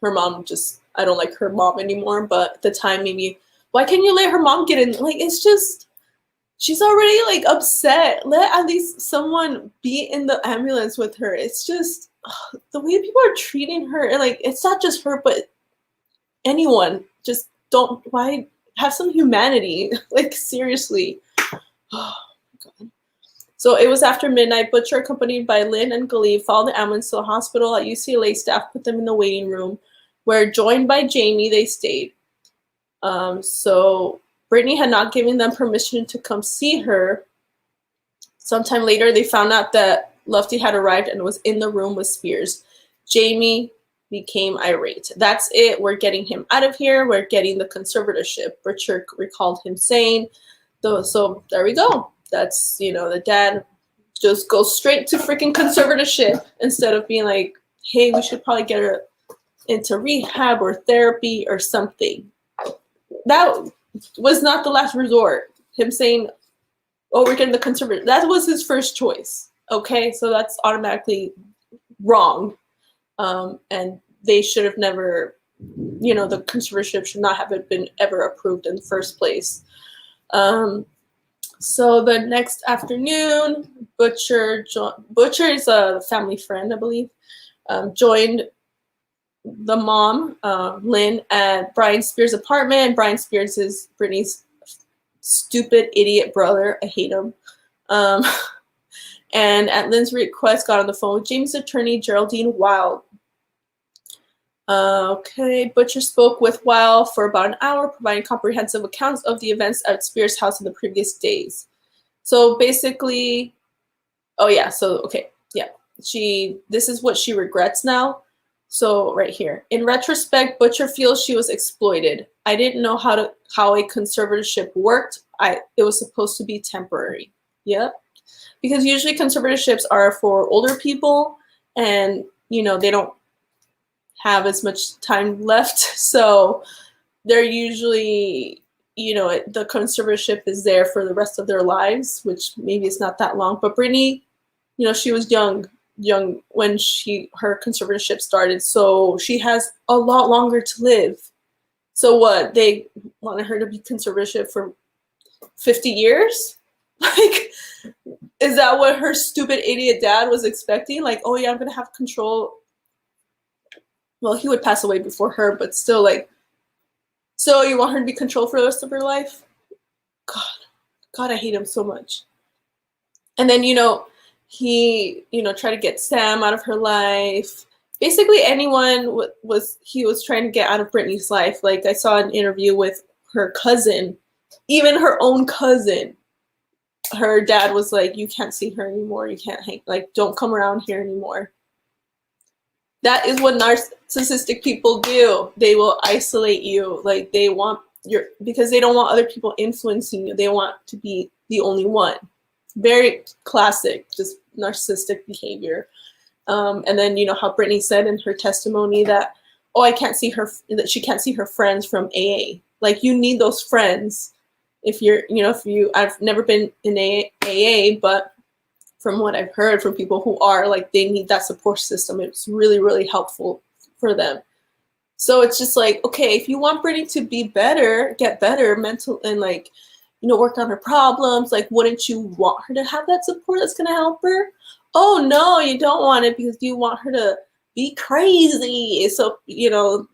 Speaker 1: like her mom anymore. But at the time, maybe, why can't you let her mom get in? Like, it's just, she's already, like, upset. Let at least someone be in the ambulance with her. It's just, the way people are treating her. And, like, it's not just her, but anyone. Just don't, why have some humanity? Like, seriously. Oh, God. So it was after midnight. Butcher, accompanied by Lynn and Galib, followed the ambulance to the hospital. At UCLA, staff put them in the waiting room, where, joined by Jamie, they stayed. So Britney had not given them permission to come see her. Sometime later, they found out that Lufty had arrived and was in the room with Spears. Jamie became irate. "That's it. We're getting him out of here. We're getting the conservatorship," Butcher recalled him saying. So there we go. That's, the dad just goes straight to freaking conservatorship instead of being like, hey, we should probably get her into rehab or therapy or something. That was not the last resort. Him saying, oh, we're getting the conservatorship. That was his first choice. Okay, so that's automatically wrong. And they should have never, the conservatorship should not have been ever approved in the first place. So the next afternoon, Butcher is a family friend, I believe, joined the mom, Lynn, at Brian Spears' apartment. Brian Spears is Britney's stupid idiot brother. I hate him. And at Lynn's request, got on the phone with Jamie's attorney, Geraldine Wild. Okay, Butcher spoke with Weil for about an hour, providing comprehensive accounts of the events at Spears' house in the previous days. So basically, this is what she regrets now. So right here, in retrospect, Butcher feels she was exploited. "I didn't know how a conservatorship worked. It was supposed to be temporary." Yep, because usually conservatorships are for older people, and they don't have as much time left, so they're usually, the conservatorship is there for the rest of their lives, which maybe it's not that long. But Britney, she was young when her conservatorship started, so she has a lot longer to live. So what, they wanted her to be conservatorship for 50 years? Like, is that what her stupid idiot dad was expecting? Like, oh yeah, I'm gonna have control. Well, he would pass away before her, but still, like, so you want her to be controlled for the rest of her life? God, I hate him so much. And then, he, tried to get Sam out of her life. Basically, anyone he was trying to get out of Britney's life. Like, I saw an interview with her cousin, even her own cousin. Her dad was like, you can't see her anymore. You can't hang, like, don't come around here anymore. That is what narcissistic people do. They will isolate you. Like, because they don't want other people influencing you. They want to be the only one. Very classic, just narcissistic behavior. And then, how Britney said in her testimony that, that she can't see her friends from AA. Like, you need those friends. I've never been in AA, but from what I've heard from people who are, like, they need that support system. It's really, really helpful for them. So it's just like, okay, if you want Britney to be better, get better mental and, like, work on her problems, like, wouldn't you want her to have that support that's going to help her? Oh, no, you don't want it because you want her to be crazy. So, you'll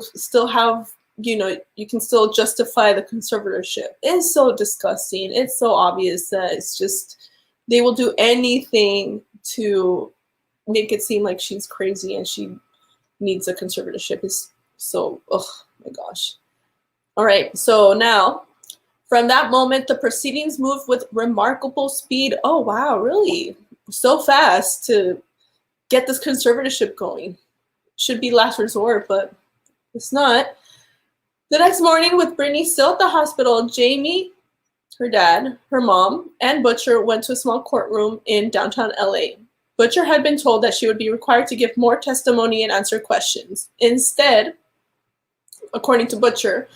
Speaker 1: still have, you can still justify the conservatorship. It's so disgusting. It's so obvious that it's just, they will do anything to make it seem like she's crazy and she needs a conservatorship. Is so, oh my gosh. All right, so now, from that moment, the proceedings moved with remarkable speed. Oh, wow, really? So fast to get this conservatorship going. Should be last resort, but it's not. The next morning, with Britney still at the hospital, Jamie, her dad, her mom, and Butcher went to a small courtroom in downtown LA. Butcher had been told that she would be required to give more testimony and answer questions. Instead, according to Butcher,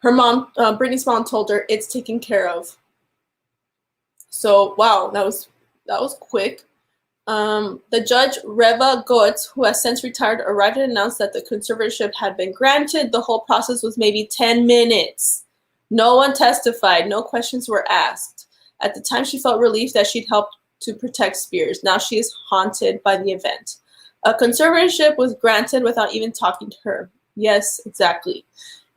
Speaker 1: her mom, Britney's mom, told her it's taken care of. So wow, that was quick. The judge, Reva Gotz, who has since retired, arrived and announced that the conservatorship had been granted. The whole process was maybe 10 minutes. No one testified. No questions were asked. At the time, she felt relief that she'd helped to protect Spears. Now she is haunted by the event. A conservatorship was granted without even talking to her. Yes, exactly.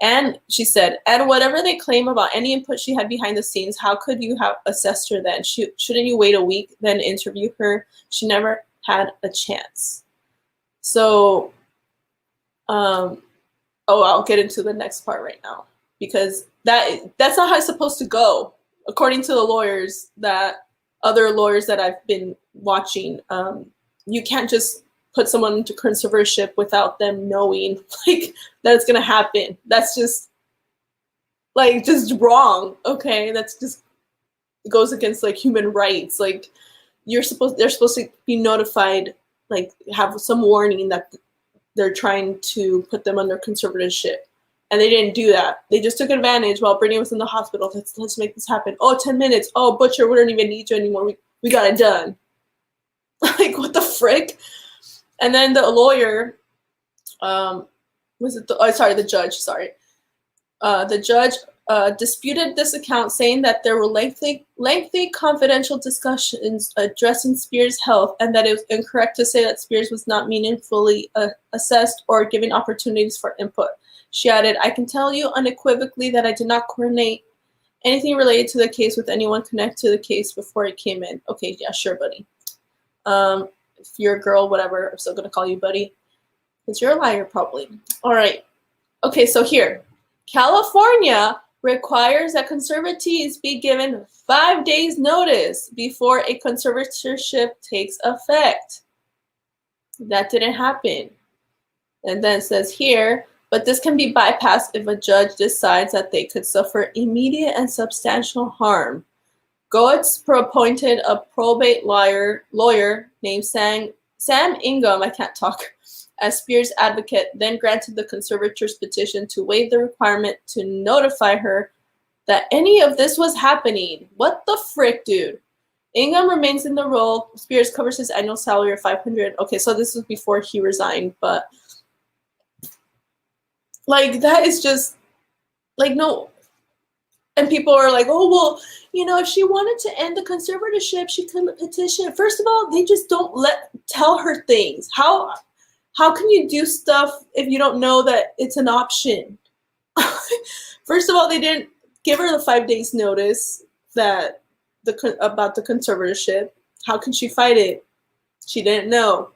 Speaker 1: And she said, and whatever they claim about any input she had behind the scenes, how could you have assessed her then? Shouldn't you wait a week, then interview her? She never had a chance. So, I'll get into the next part right now, because that's not how it's supposed to go. According to the lawyers, other lawyers that I've been watching, you can't just put someone into conservatorship without them knowing like that it's gonna happen. That's just wrong. Okay, that's just goes against like human rights. Like they're supposed to be notified, like have some warning that they're trying to put them under conservatorship, and they didn't do that. They just took advantage while Britney was in the hospital. Let's make this happen. Oh, 10 minutes. Oh, Butcher, we don't even need you anymore. We got it done. Like what the frick? And then the lawyer, the judge, sorry. The judge disputed this account, saying that there were lengthy confidential discussions addressing Spears' health, and that it was incorrect to say that Spears was not meaningfully assessed or given opportunities for input. She added, I can tell you unequivocally that I did not coordinate anything related to the case with anyone connected to the case before it came in. Okay, yeah, sure, buddy. If you're a girl, whatever, I'm still going to call you buddy, because you're a liar probably. All right. Okay, so here. California requires that conservatees be given 5 days notice before a conservatorship takes effect. That didn't happen. And then it says here, but this can be bypassed if a judge decides that they could suffer immediate and substantial harm. Goetz appointed a probate lawyer named Sam Ingham, I can't talk, as Spears' advocate, then granted the conservator's petition to waive the requirement to notify her that any of this was happening. What the frick, dude? Ingham remains in the role. Spears covers his annual salary of $500. Okay, so this was before he resigned, but like that is just like no. And people are like, oh, well, if she wanted to end the conservatorship, she could petition. First of all, they just don't tell her things. How can you do stuff if you don't know that it's an option? First of all, they didn't give her the 5 days notice that about the conservatorship. How can she fight it? She didn't know.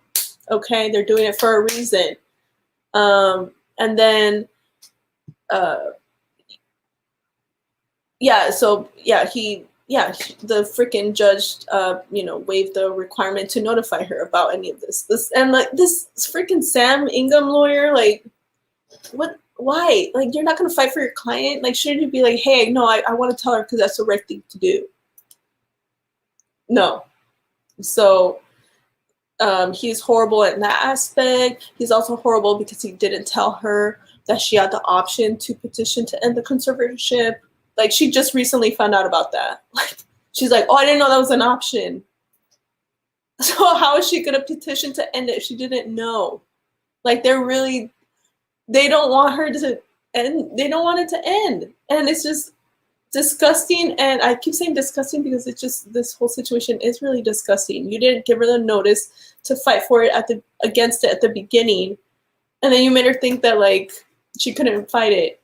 Speaker 1: Okay, they're doing it for a reason. And then the freaking judge, waived the requirement to notify her about any of this. And like this freaking Sam Ingham lawyer, like, what? Why? Like, you're not gonna fight for your client? Like, shouldn't you be like, hey, no, I want to tell her because that's the right thing to do? No. So he's horrible in that aspect. He's also horrible because he didn't tell her that she had the option to petition to end the conservatorship. Like, she just recently found out about that. Like, she's like, oh, I didn't know that was an option. So how is she going to petition to end it if she didn't know? Like, they don't want her to end. They don't want it to end. And it's just disgusting. And I keep saying disgusting because it's just, this whole situation is really disgusting. You didn't give her the notice to fight for it against it at the beginning. And then you made her think that, like, she couldn't fight it.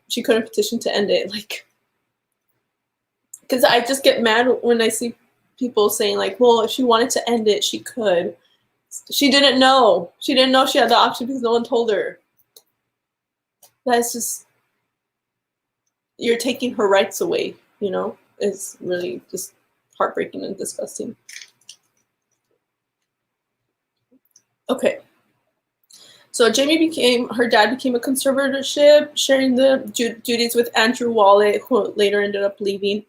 Speaker 1: She couldn't petition to end it. Like, because I just get mad when I see people saying, like, well, if she wanted to end it, she could. She didn't know. She didn't know she had the option because no one told her. That's just, you're taking her rights away, It's really just heartbreaking and disgusting. Okay. So her dad became a conservatorship, sharing the duties with Andrew Wallet, who later ended up leaving.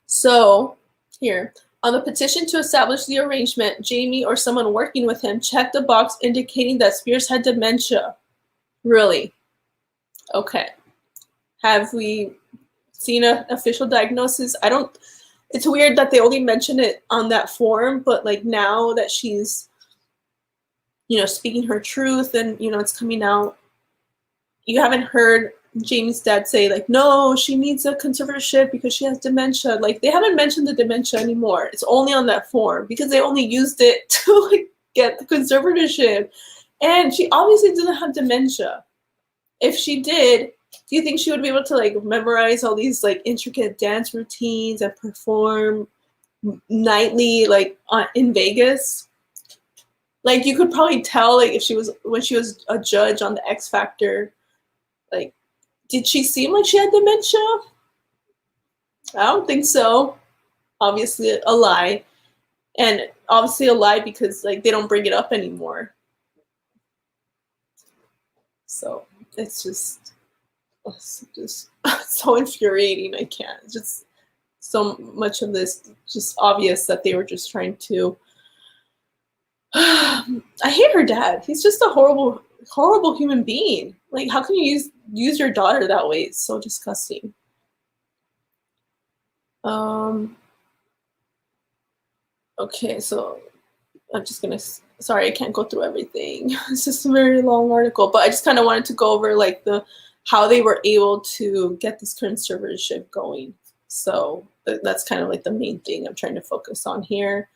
Speaker 1: So here, On the petition to establish the arrangement, Jamie or someone working with him checked a box indicating that Spears had dementia. Really? Okay. Have we seen an official diagnosis? I don't. It's weird that they only mention it on that form, but like now that she's, speaking her truth and, it's coming out, you haven't heard Jamie's dad say like, no, she needs a conservatorship because she has dementia. Like they haven't mentioned the dementia anymore. It's only on that form because they only used it to like get the conservatorship. And she obviously doesn't have dementia. If she did, do you think she would be able to like memorize all these like intricate dance routines and perform nightly like in Vegas? Like you could probably tell like if she was when she was a judge on the X Factor, like did she seem like she had dementia? I don't think so. Obviously a lie. And obviously a lie because like they don't bring it up anymore. So it's just so infuriating. I can't. Just so much of this just obvious that they were just trying to. I hate her dad. He's just a horrible human being. Like, how can you use your daughter that way? It's so disgusting. Okay, so I'm just gonna. Sorry, I can't go through everything. It's just a very long article, but I just kind of wanted to go over like how they were able to get this conservatorship going. So that's kind of like the main thing I'm trying to focus on here.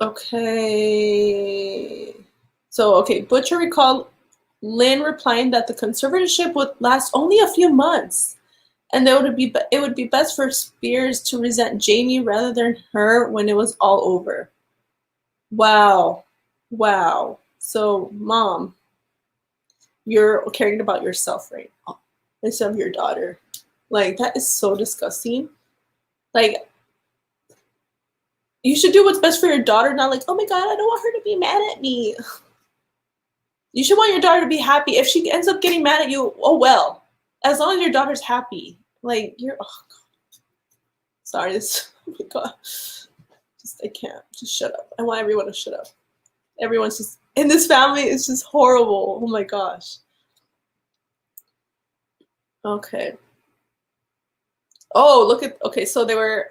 Speaker 1: Okay. So, okay, Butcher recalled Lynn replying that the conservatorship would last only a few months, and that it would be best for Spears to resent Jamie rather than her when it was all over. Wow. So, Mom, you're caring about yourself right now instead of your daughter. Like, that is so disgusting. Like, you should do what's best for your daughter, not like, oh my God, I don't want her to be mad at me. You should want your daughter to be happy. If she ends up getting mad at you, oh well. As long as your daughter's happy. Like, oh God. Sorry, oh my God. I can't. Just shut up. I want everyone to shut up. Everyone's just, in this family, it's just horrible. Oh my gosh. Okay. Oh, okay, so they were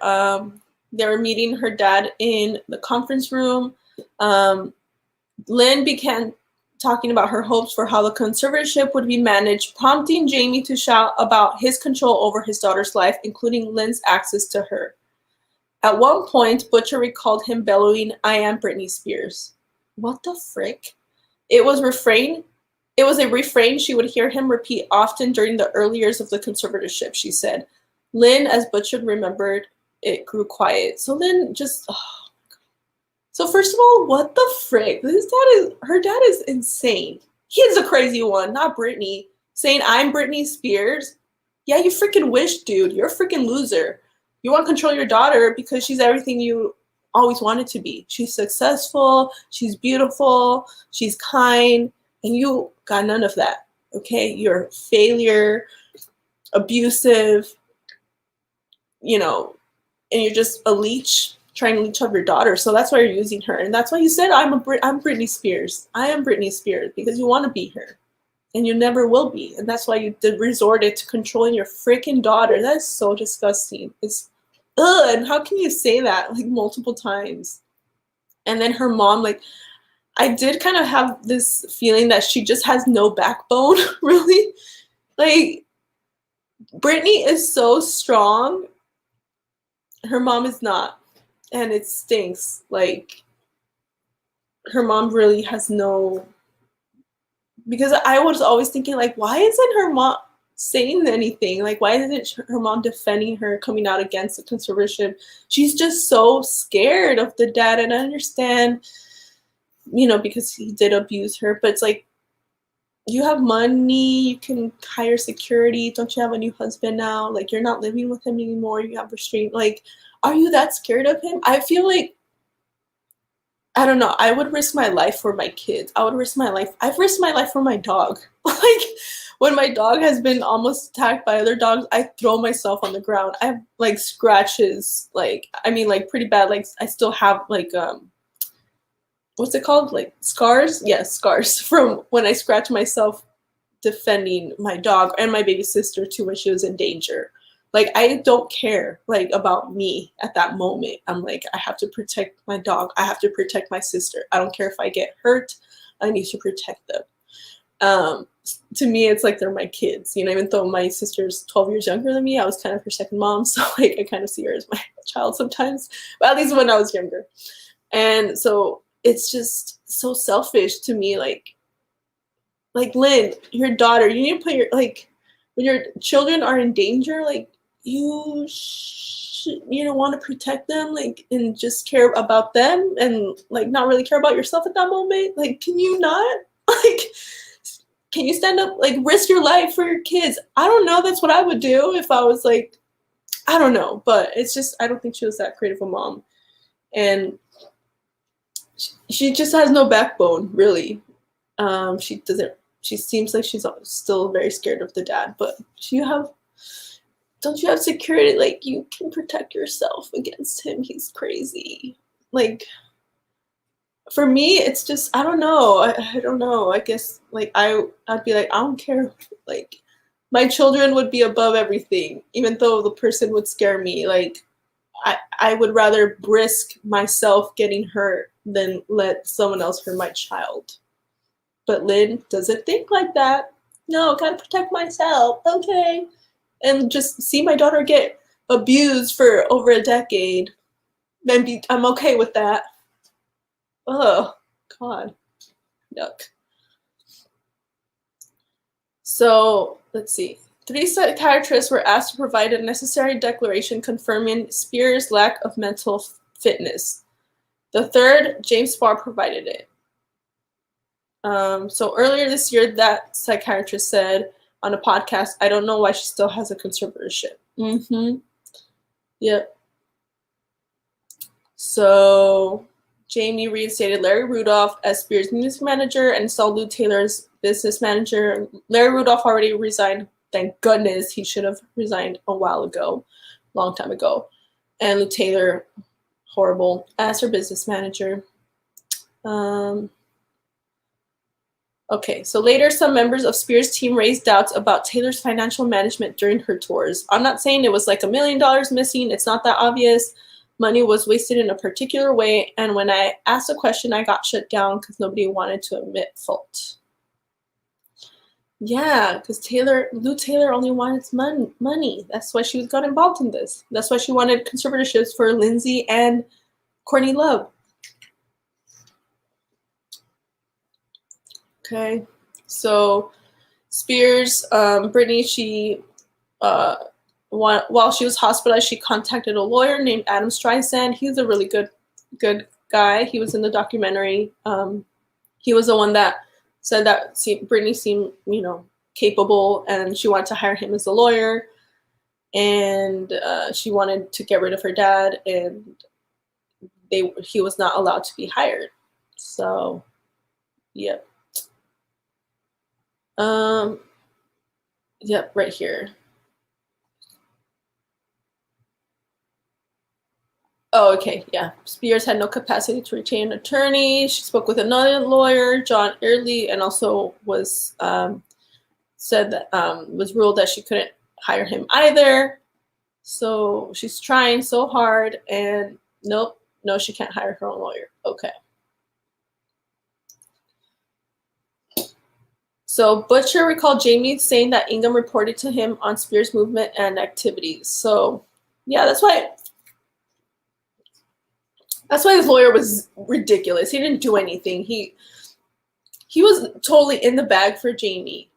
Speaker 1: meeting her dad in the conference room. Lynn began talking about her hopes for how the conservatorship would be managed, prompting Jamie to shout about his control over his daughter's life, including Lynn's access to her. At one point, Butcher recalled him bellowing, "I am Britney Spears." What the frick? It was a refrain she would hear him repeat often during the early years of the conservatorship, she said. Lynn, as Butcher remembered, it grew quiet. So Lynn just, So first of all, what the frick? Her dad is insane. He's a crazy one, not Britney. Saying, "I'm Britney Spears." Yeah, you freaking wish, dude. You're a freaking loser. You want to control your daughter because she's everything you always wanted to be. She's successful, she's beautiful, she's kind, and you got none of that, okay? You're a failure, abusive, and you're just a leech trying to leech off your daughter. So that's why you're using her. And that's why you said, I'm Britney Spears. I am Britney Spears, because you want to be her. And you never will be. And that's why you resorted to controlling your freaking daughter. That is so disgusting. It's, and how can you say that like multiple times? And then her mom, like, I did kind of have this feeling that she just has no backbone, really. Like, Britney is so strong. Her mom is not. And it stinks. Like, her mom really has no, because I was always thinking, like, why isn't her mom saying anything? Like, why isn't her mom defending her, coming out against the conservatorship? She's just so scared of the dad. And I understand, because he did abuse her, but it's like, you have money, you can hire security. Don't you have a new husband now? Like, you're not living with him anymore. You have restraint. Like, are you that scared of him? I feel like I don't know. I would risk my life for my kids. I would risk my life. I've risked my life for my dog. Like when my dog has been almost attacked by other dogs, I throw myself on the ground. I have like scratches, like I mean like pretty bad. Like I still have like what's it called? Like scars? Yes, scars from when I scratched myself defending my dog and my baby sister too when she was in danger. Like I don't care like about me at that moment. I'm like, I have to protect my dog. I have to protect my sister. I don't care if I get hurt. I need to protect them. To me, it's like they're my kids. You know, even though my sister's 12 years younger than me, I was kind of her second mom. So like I kind of see her as my child sometimes, but at least when I was younger. And so it's just so selfish to me. Like Lynn, your daughter, you need to put your, like, when your children are in danger, like, you don't want to protect them, like, and just care about them and, like, not really care about yourself at that moment. Like, can you not? Like, can you stand up, like, risk your life for your kids? I don't know. That's what I would do if I was, like, I don't know. But it's just, I don't think she was that great of a mom. And she just has no backbone, really. She seems like she's still very scared of the dad, but don't you have security? Like, you can protect yourself against him. He's crazy. Like, for me, it's just, I don't know. I don't know. I guess, like, I'd be like, I don't care. Like, my children would be above everything, even though the person would scare me. Like, I would rather risk myself getting hurt than let someone else hurt my child. But Lynn doesn't think like that. No, gotta protect myself. Okay. And just see my daughter get abused for over a decade. I'm okay with that. Oh, God. Yuck. So, let's see. 3 psychiatrists were asked to provide a necessary declaration confirming Spears' lack of mental fitness. The third, James Farr, provided it. So earlier this year, that psychiatrist said on a podcast, I don't know why she still has a conservatorship. Yep. So Jamie reinstated Larry Rudolph as Spears' music manager and installed Lou Taylor as business manager. Larry Rudolph already resigned. Thank goodness. He should have resigned a while ago, long time ago. And Lou Taylor, horrible, as her business manager. Okay, so later some members of Spears' team raised doubts about Taylor's financial management during her tours. I'm not saying it was like $1 million missing. It's not that obvious. Money was wasted in a particular way, and when I asked a question, I got shut down because nobody wanted to admit fault. Yeah, because Lou Taylor only wanted money. That's why she got involved in this. That's why she wanted conservatorships for Lindsay and Courtney Love. Okay, so Spears, Britney, while she was hospitalized, she contacted a lawyer named Adam Streisand. He's a really good guy. He was in the documentary. He was the one that said that Britney seemed, capable, and she wanted to hire him as a lawyer. And she wanted to get rid of her dad, and he was not allowed to be hired. So, yep. Yep, right here. Oh, okay, yeah. Spears had no capacity to retain an attorney. She spoke with another lawyer, John Early, and also was said that was ruled that she couldn't hire him either. So she's trying so hard, and no, she can't hire her own lawyer. Okay. So Butcher recalled Jamie saying that Ingham reported to him on Spears' movement and activities. So, yeah, that's why his lawyer was ridiculous. He didn't do anything. He was totally in the bag for Jamie.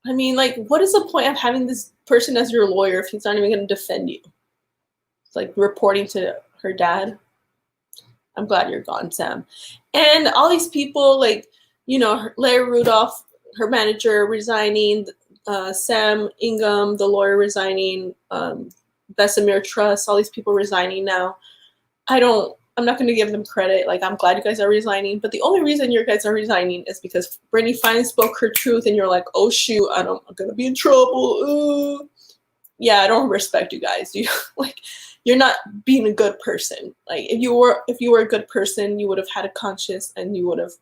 Speaker 1: I mean, like, what is the point of having this person as your lawyer if he's not even going to defend you? It's like reporting to her dad. I'm glad you're gone, Sam. And all these people, like, Larry Rudolph, her manager, resigning, Sam Ingham, the lawyer, resigning, Bessemer Trust, all these people resigning now. I don't I'm not going to give them credit. Like, I'm glad you guys are resigning, but the only reason you guys are resigning is because Britney finally spoke her truth, and you're like, oh shoot, I'm going to be in trouble. Yeah, I don't respect you guys. You like, you're not being a good person. Like, if you were a good person, you would have had a conscience and you would have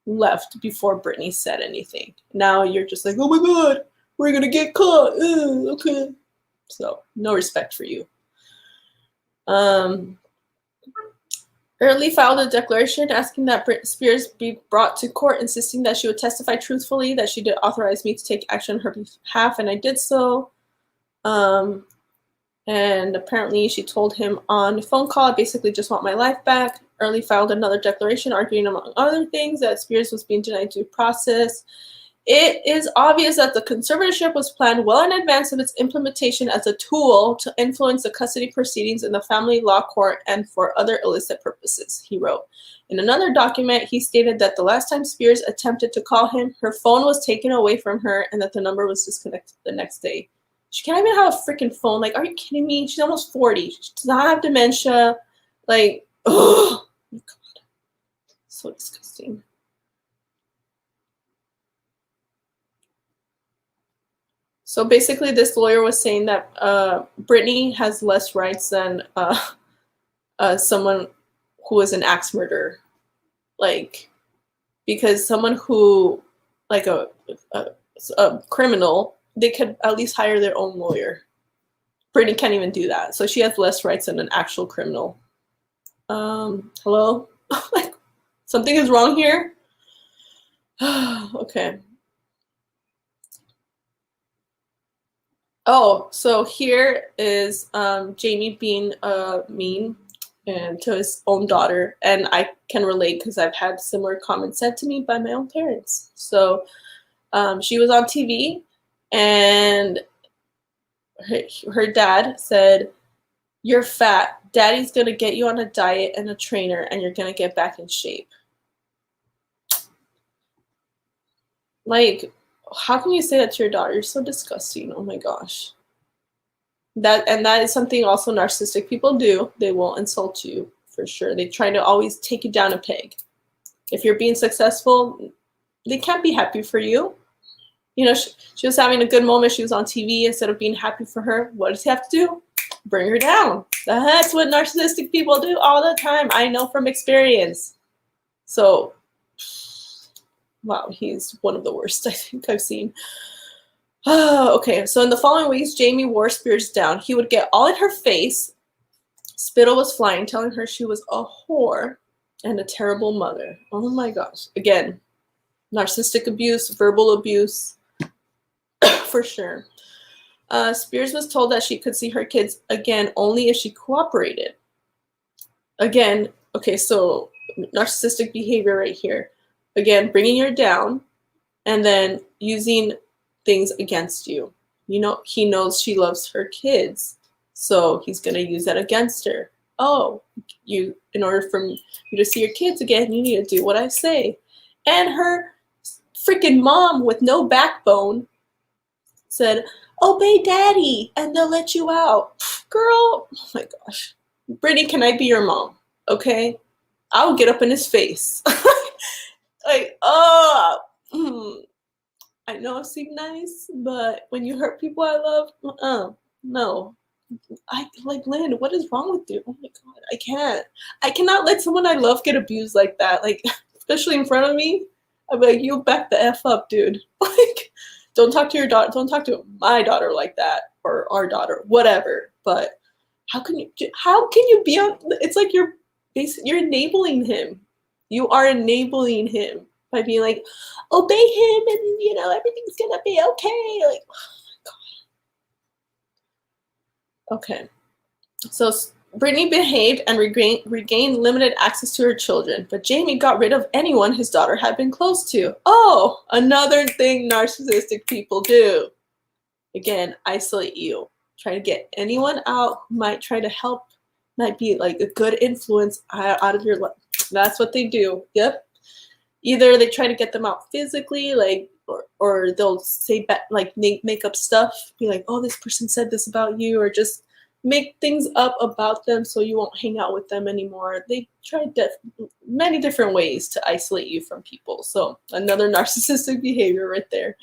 Speaker 1: left before Britney said anything. Now you're just like, oh my god, we're gonna get caught. Okay. So no respect for you. Early filed a declaration asking that Britney Spears be brought to court, insisting that she would testify truthfully, that she did authorize me to take action on her behalf, and I did so. And apparently she told him on a phone call, I basically just want my life back. Early filed another declaration arguing, among other things, that Spears was being denied due process. It is obvious that the conservatorship was planned well in advance of its implementation as a tool to influence the custody proceedings in the family law court and for other illicit purposes, he wrote. In another document, he stated that the last time Spears attempted to call him, her phone was taken away from her and that the number was disconnected the next day. She can't even have a freaking phone. Like, are you kidding me? She's almost 40. She does not have dementia. Like, oh my god. So disgusting. So basically, this lawyer was saying that Britney has less rights than someone who is an axe murderer. Like, because someone who, like a criminal, they could at least hire their own lawyer. Britney can't even do that. So she has less rights than an actual criminal. Hello? Like, something is wrong here? Okay. Oh, so here is Jamie being mean and to his own daughter. And I can relate because I've had similar comments said to me by my own parents. So she was on TV and her dad said, "You're fat. Daddy's going to get you on a diet and a trainer and you're going to get back in shape." Like, how can you say that to your daughter? You're so disgusting. Oh my gosh. That is something also narcissistic people do. They will insult you for sure. They try to always take you down a peg. If you're being successful, they can't be happy for you. You know, she was having a good moment. She was on TV. Instead of being happy for her, what does he have to do? Bring her down. That's what narcissistic people do all the time. I know from experience. So, wow, he's one of the worst I think I've seen. Okay, so in the following weeks, Jamie wore Spears down. He would get all in her face. Spittle was flying, telling her she was a whore and a terrible mother. Oh my gosh. Again, narcissistic abuse, verbal abuse, for sure. Spears was told that she could see her kids again only if she cooperated. Again, okay, so narcissistic behavior right here. Again, bringing her down and then using things against you. You know, he knows she loves her kids, so he's going to use that against her. Oh, in order for you to see your kids again, you need to do what I say. And her freaking mom with no backbone said, "Obey daddy and they'll let you out." Girl, oh my gosh. Brittany, can I be your mom? Okay? I'll get up in his face. Like, I know I seem nice, but when you hurt people I love, no. I like, Lynn, what is wrong with you? Oh my god, I can't. I cannot let someone I love get abused like that. Like, especially in front of me. I'd be like, you back the F up, dude. Like, don't talk to your daughter. Don't talk to my daughter like that, or our daughter, whatever. But how can you be on? It's like you're enabling him. You are enabling him by being like, obey him, and everything's gonna be okay. Like, oh my god. Okay, so Brittany behaved and regained limited access to her children, but Jamie got rid of anyone his daughter had been close to. Oh, another thing narcissistic people do. Again, isolate you. Try to get anyone out who might try to help, might be like a good influence out of your life. That's what they do. Yep. Either they try to get them out physically, like, or they'll say like make up stuff, be like, oh, this person said this about you, or just make things up about them so you won't hang out with them anymore. They try many different ways to isolate you from people. So another narcissistic behavior right there.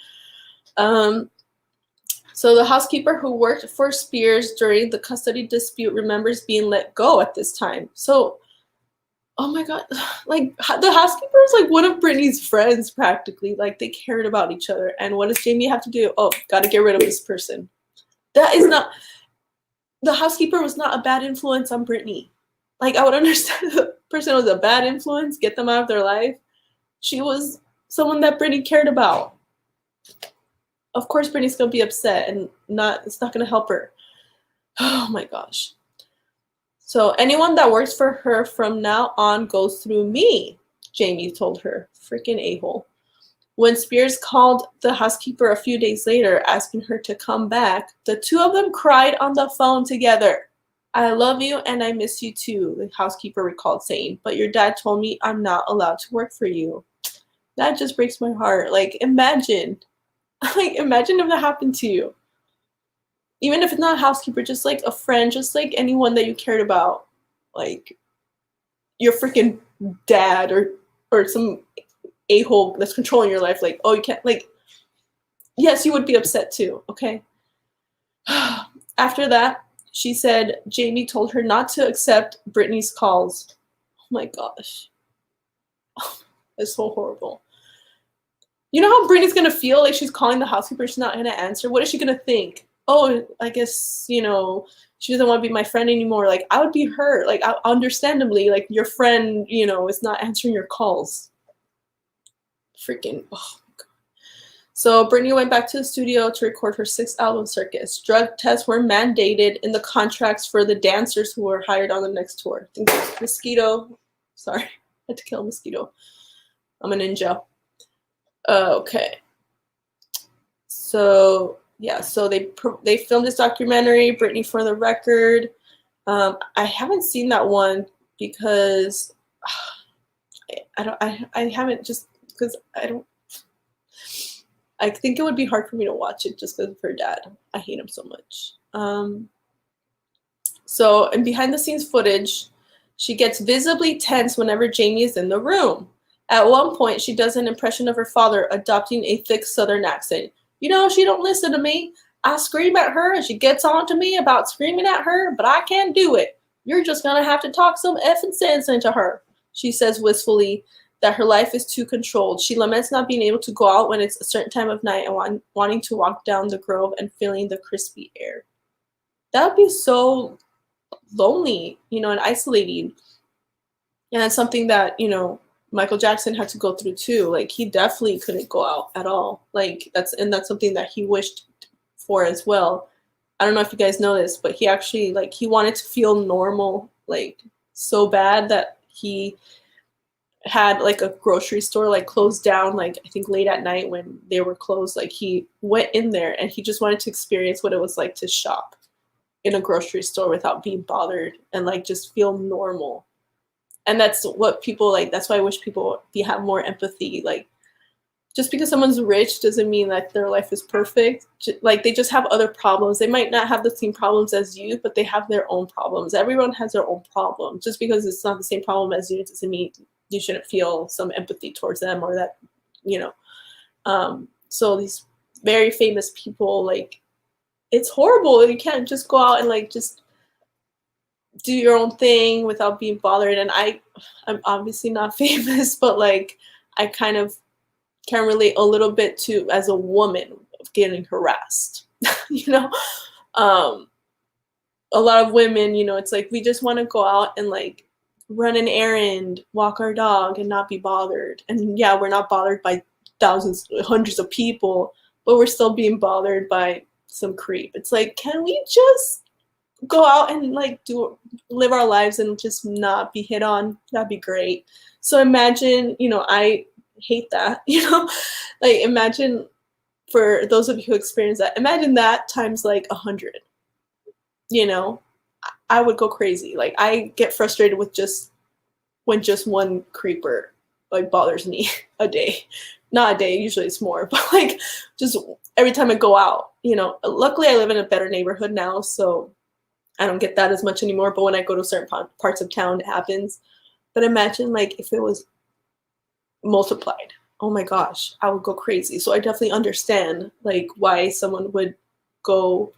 Speaker 1: So the housekeeper who worked for Spears during the custody dispute remembers being let go at this time. So, oh my God, like the housekeeper is like one of Britney's friends practically. Like they cared about each other. And what does Jamie have to do? Oh, got to get rid of this person. That is not, the housekeeper was not a bad influence on Britney. Like I would understand if the person was a bad influence, get them out of their life. She was someone that Britney cared about. Of course, Britney's gonna be upset and it's not gonna help her. Oh my gosh. So anyone that works for her from now on goes through me, Jamie told her. Freaking a-hole. When Spears called the housekeeper a few days later asking her to come back, the two of them cried on the phone together. I love you and I miss you too, the housekeeper recalled saying, but your dad told me I'm not allowed to work for you. That just breaks my heart. Like imagine if that happened to you. Even if it's not a housekeeper, just like a friend, just like anyone that you cared about, like your freaking dad or some a-hole that's controlling your life. Like, oh, you can't, like, yes, you would be upset too, okay? After that, she said Jamie told her not to accept Britney's calls. Oh my gosh. It's so horrible. You know how Britney's gonna feel like she's calling the housekeeper, she's not gonna answer? What is she gonna think? Oh, I guess, she doesn't want to be my friend anymore. Like, I would be hurt. Like, understandably, like, your friend, is not answering your calls. Freaking, oh my God. So Britney went back to the studio to record her 6th album, Circus. Drug tests were mandated in the contracts for the dancers who were hired on the next tour. I think it was Mosquito. Sorry, I had to kill a mosquito. I'm a ninja. Okay. So yeah, so they filmed this documentary, Britney for the Record. I haven't seen that one because I haven't, just because I think it would be hard for me to watch it just because of her dad. I hate him so much. So in behind the scenes footage, she gets visibly tense whenever Jamie is in the room. At one point, she does an impression of her father adopting a thick Southern accent. She don't listen to me. I scream at her and she gets on to me about screaming at her, but I can't do it. You're just going to have to talk some effing sense into her. She says wistfully that her life is too controlled. She laments not being able to go out when it's a certain time of night and wanting to walk down the Grove and feeling the crispy air. That would be so lonely, and isolating. And that's something that, Michael Jackson had to go through too. Like, he definitely couldn't go out at all. Like, that's something that he wished for as well. I don't know if you guys know this, but he actually, like, he wanted to feel normal, like, so bad that he had, like, a grocery store, like, closed down, like, I think late at night when they were closed. Like, he went in there and he just wanted to experience what it was like to shop in a grocery store without being bothered and, like, just feel normal. And that's what people, like, that's why I wish people have more empathy. Like, just because someone's rich doesn't mean that their life is perfect. Like, they just have other problems. They might not have the same problems as you, but they have their own problems. Everyone has their own problem. Just because it's not the same problem as you doesn't mean you shouldn't feel some empathy towards them, or that, so these very famous people, like, it's horrible. You can't just go out and, like, just do your own thing without being bothered. And I'm obviously not famous, but, like, I kind of can relate a little bit to, as a woman, of getting harassed. A lot of women, it's like we just want to go out and, like, run an errand, walk our dog, and not be bothered. And yeah, we're not bothered by thousands, hundreds of people, but we're still being bothered by some creep. It's like, can we just go out and, like, live our lives and just not be hit on? That'd be great. So imagine, I hate that, like, imagine, for those of you who experience that, imagine that times, like, 100. I would go crazy. Like, I get frustrated with when just one creeper, like, bothers me a day. Not a day, usually it's more, but, like, just every time I go out, luckily I live in a better neighborhood now, so I don't get that as much anymore, but when I go to certain parts of town, it happens. But imagine like if it was multiplied. Oh my gosh, I would go crazy. So I definitely understand like why someone would go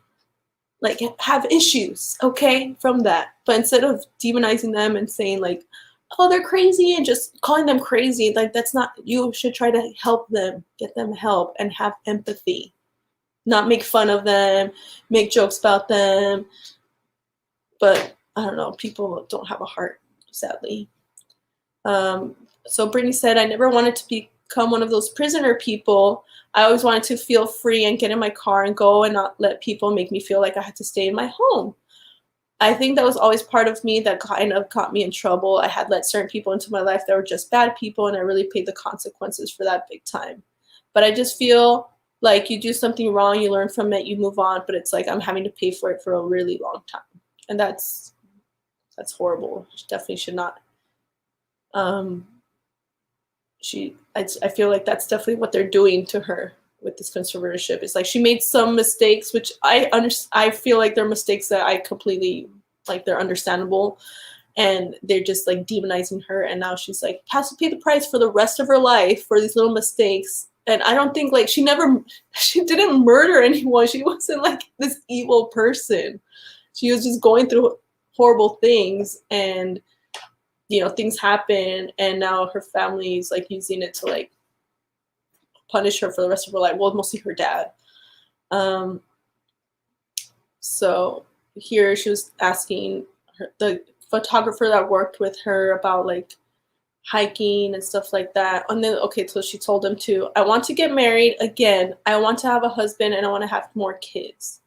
Speaker 1: like have issues, okay, from that. But instead of demonizing them and saying like, oh, they're crazy and just calling them crazy, like that's not, you should try to help them, get them help and have empathy, not make fun of them, make jokes about them. But I don't know, people don't have a heart, sadly. So Brittany said, I never wanted to become one of those prisoner people. I always wanted to feel free and get in my car and go and not let people make me feel like I had to stay in my home. I think that was always part of me that kind of got me in trouble. I had let certain people into my life that were just bad people, and I really paid the consequences for that big time. But I just feel like you do something wrong, you learn from it, you move on, but it's like I'm having to pay for it for a really long time. And that's horrible. She definitely should not. I feel like that's definitely what they're doing to her with this conservatorship. It's like she made some mistakes, which I feel like they're mistakes that I completely like, they're understandable, and they're just like demonizing her, and now she's like has to pay the price for the rest of her life for these little mistakes. And I don't think like she didn't murder anyone. She wasn't like this evil person. She was just going through horrible things, and things happen, and now her family's like using it to like punish her for the rest of her life. Well, mostly her dad. So here she was asking the photographer that worked with her about like hiking and stuff like that. And then, okay, so she told him I want to get married again. I want to have a husband, and I want to have more kids.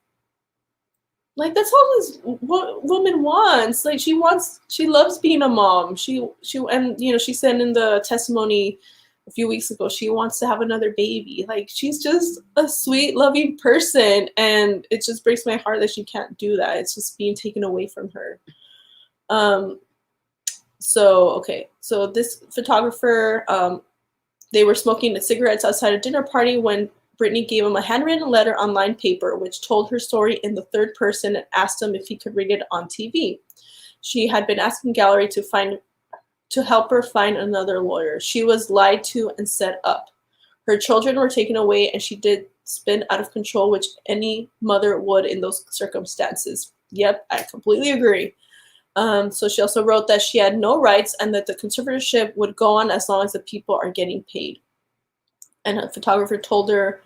Speaker 1: Like that's all this woman wants. Like she loves being a mom. She said in the testimony a few weeks ago, she wants to have another baby. Like she's just a sweet, loving person, and it just breaks my heart that she can't do that. It's just being taken away from her. So this photographer, they were smoking cigarettes outside a dinner party when Britney gave him a handwritten letter on lined paper, which told her story in the third person and asked him if he could read it on TV. She had been asking Gallery to help her find another lawyer. She was lied to and set up. Her children were taken away, and she did spin out of control, which any mother would in those circumstances. Yep, I completely agree. So she also wrote that she had no rights and that the conservatorship would go on as long as the people are getting paid. And a photographer told her,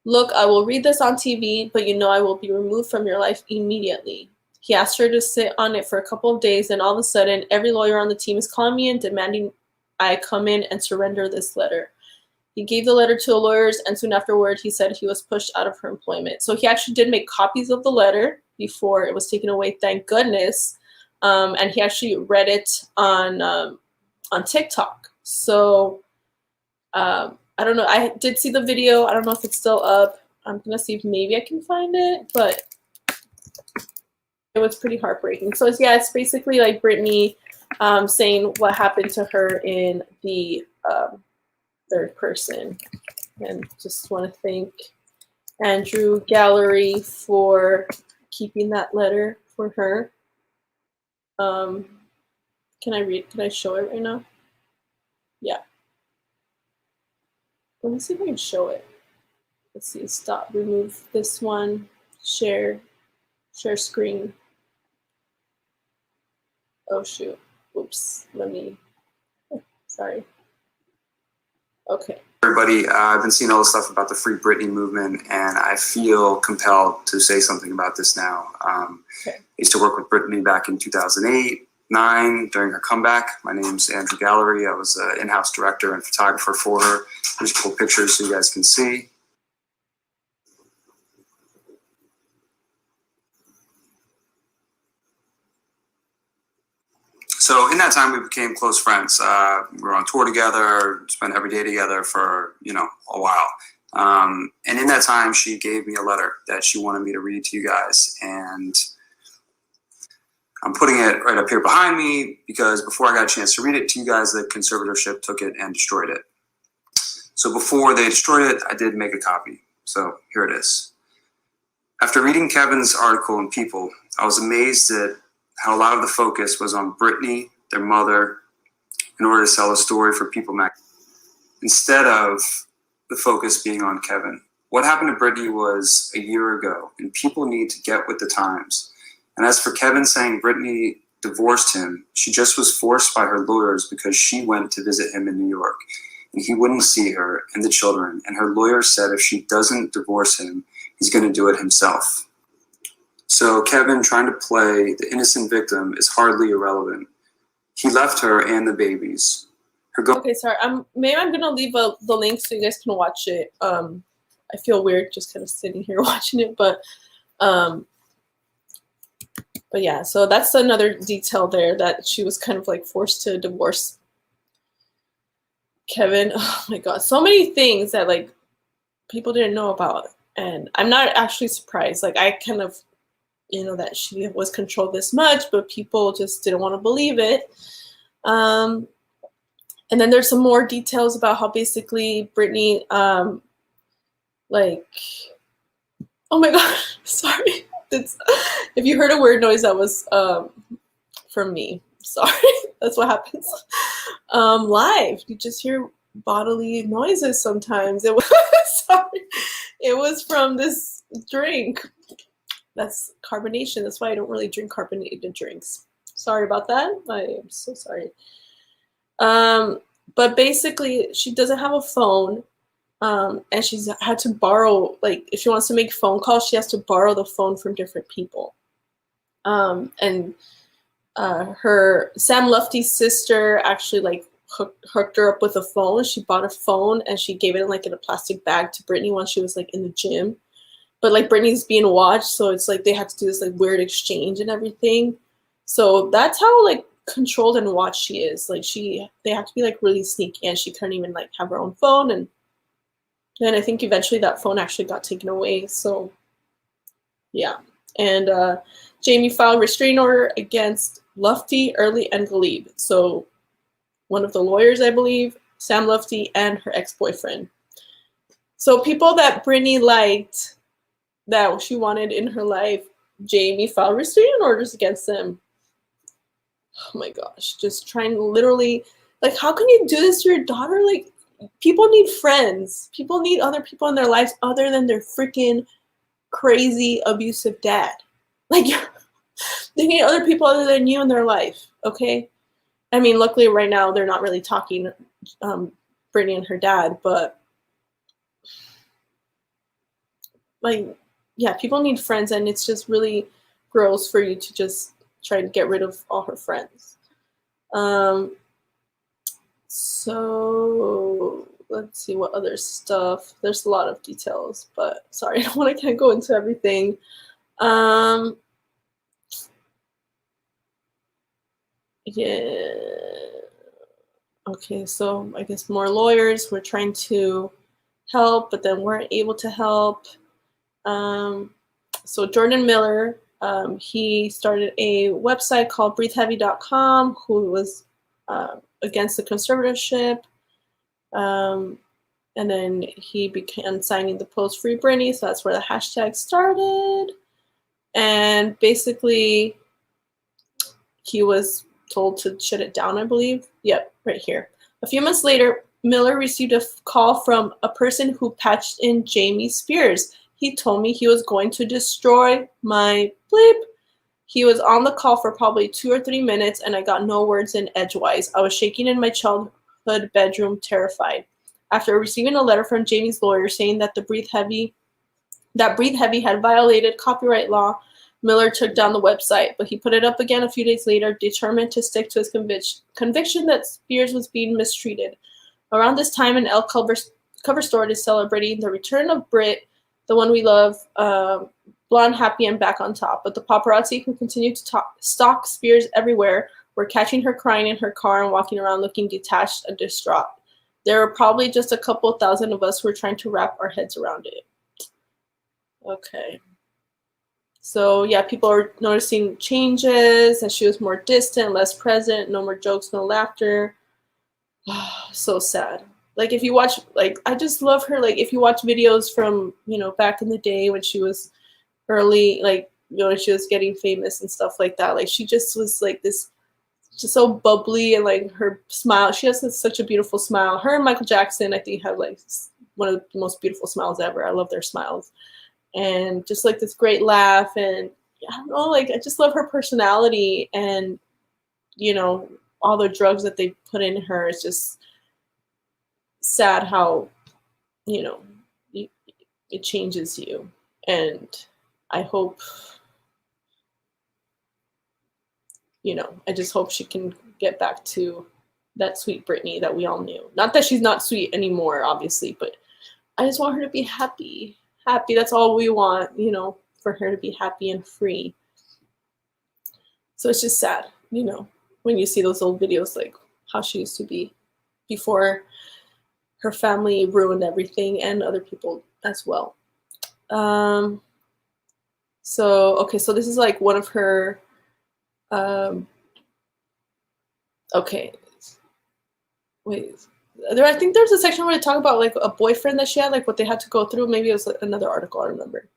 Speaker 1: look, I will read this on TV, but I will be removed from your life immediately. He asked her to sit on it for a couple of days, and all of a sudden, every lawyer on the team is calling me and demanding I come in and surrender this letter. He gave the letter to the lawyers, and soon afterward, he said he was pushed out of her employment. So he actually did make copies of the letter before it was taken away, thank goodness. And he actually read it on TikTok. So I don't know. I did see the video. I don't know if it's still up. I'm going to see if maybe I can find it, but it was pretty heartbreaking. So yeah, it's basically like Britney saying what happened to her in the third person. And just want to thank Andrew Gallery for keeping that letter for her. Can I show it right now? Yeah. Let me see if I can show it. Let's see, stop, remove this one, share screen. Oh shoot, oops, sorry. Okay.
Speaker 2: Everybody, I've been seeing all this stuff about the Free Britney movement, and I feel compelled to say something about this now. Okay. I used to work with Britney back in 2008-09 during her comeback. My name's Andrew Gallery. I was an in-house director and photographer for her. Here's cool pictures so you guys can see. So in that time, we became close friends. We were on tour together, spent every day together for, a while. And in that time, she gave me a letter that she wanted me to read to you guys. And I'm putting it right up here behind me because before I got a chance to read it to you guys, the conservatorship took it and destroyed it. So before they destroyed it, I did make a copy. So here it is. After reading Kevin's article in People, I was amazed at how a lot of the focus was on Britney, their mother, in order to sell a story for People magazine, instead of the focus being on Kevin. What happened to Britney was a year ago, and people need to get with the times. And as for Kevin saying Britney divorced him, she just was forced by her lawyers because she went to visit him in New York, and he wouldn't see her and the children, and her lawyer said if she doesn't divorce him, he's going to do it himself. So Kevin trying to play the innocent victim is hardly irrelevant. He left her and the babies.
Speaker 1: Okay, sorry. Maybe I'm gonna leave the link so you guys can watch it. I feel weird just kind of sitting here watching it, but yeah. So that's another detail there, that she was kind of like forced to divorce Kevin. Oh my God, so many things that like people didn't know about, and I'm not actually surprised. Like I kind of, that she was controlled this much, but people just didn't want to believe it. And then there's some more details about how basically Britney, like, oh my God, sorry. If you heard a weird noise, that was from me. Sorry, that's what happens. Live, you just hear bodily noises sometimes. It was sorry, it was from this drink. That's carbonation. That's why I don't really drink carbonated drinks. Sorry about that. I am so sorry. But basically, she doesn't have a phone, and she's had to borrow, like, if she wants to make phone calls, she has to borrow the phone from different people. And her Sam Lufty's sister actually like hooked her up with a phone. She bought a phone and she gave it like in a plastic bag to Britney when she was like in the gym. But like Britney's being watched, so it's like they had to do this like weird exchange and everything. So that's how like controlled and watched she is. Like they have to be like really sneaky, and she couldn't even like have her own phone. And then I think eventually that phone actually got taken away. So yeah. And Jamie filed restraining order against Lufty, Early, and Galib. So one of the lawyers, I believe, Sam Lufty, and her ex-boyfriend. So people that Britney liked, that she wanted in her life, Jamie filed restraining orders against them. Oh my gosh, just trying to literally, like, how can you do this to your daughter? Like, people need friends. People need other people in their lives other than their freaking crazy abusive dad. Like, they need other people other than you in their life, okay? I mean, luckily right now they're not really talking, Britney and her dad, but like, yeah, people need friends, and it's just really gross for you to just try to get rid of all her friends. So let's see what other stuff. There's a lot of details, but sorry, I can't go into everything. Yeah. Okay, so I guess more lawyers were trying to help, but then weren't able to help. So Jordan Miller, he started a website called BreatheHeavy.com, who was against the conservatorship. And then he began signing the post Free Britney, so that's where the hashtag started. And basically, he was told to shut it down, I believe. Yep, right here. A few months later, Miller received a call from a person who patched in Jamie Spears. He told me he was going to destroy my bleep. He was on the call for probably 2 or 3 minutes, and I got no words in edgewise. I was shaking in my childhood bedroom, terrified. After receiving a letter from Jamie's lawyer saying that Breathe Heavy had violated copyright law, Miller took down the website, but he put it up again a few days later, determined to stick to his conviction that Spears was being mistreated. Around this time, an Elle cover store is celebrating the return of Brit, the one we love, blonde, happy, and back on top. But the paparazzi who continued to stalk Spears everywhere were catching her crying in her car and walking around looking detached and distraught. There were probably just a couple thousand of us who were trying to wrap our heads around it. Okay. So yeah, people are noticing changes, and she was more distant, less present, no more jokes, no laughter. So sad. Like, if you watch, like, I just love her. Like, if you watch videos from, back in the day when she was early, like, you know, when she was getting famous and stuff like that. Like, she just was like this, just so bubbly, and like her smile. She has such a beautiful smile. Her and Michael Jackson, I think, have like one of the most beautiful smiles ever. I love their smiles, and just like this great laugh. And I don't know, like, I just love her personality, and you know, all the drugs that they put in her. It's just sad how, you know, it changes you. And I hope, you know, I just hope she can get back to that sweet Britney that we all knew. Not that she's not sweet anymore, obviously, but I just want her to be happy. Happy, that's all we want, you know, for her to be happy and free. So it's just sad, you know, when you see those old videos, like how she used to be before her family ruined everything, and other people as well. So, okay, so this is like one of her, okay, wait, I think there's a section where they talk about like a boyfriend that she had, like what they had to go through. Maybe it was another article, I remember.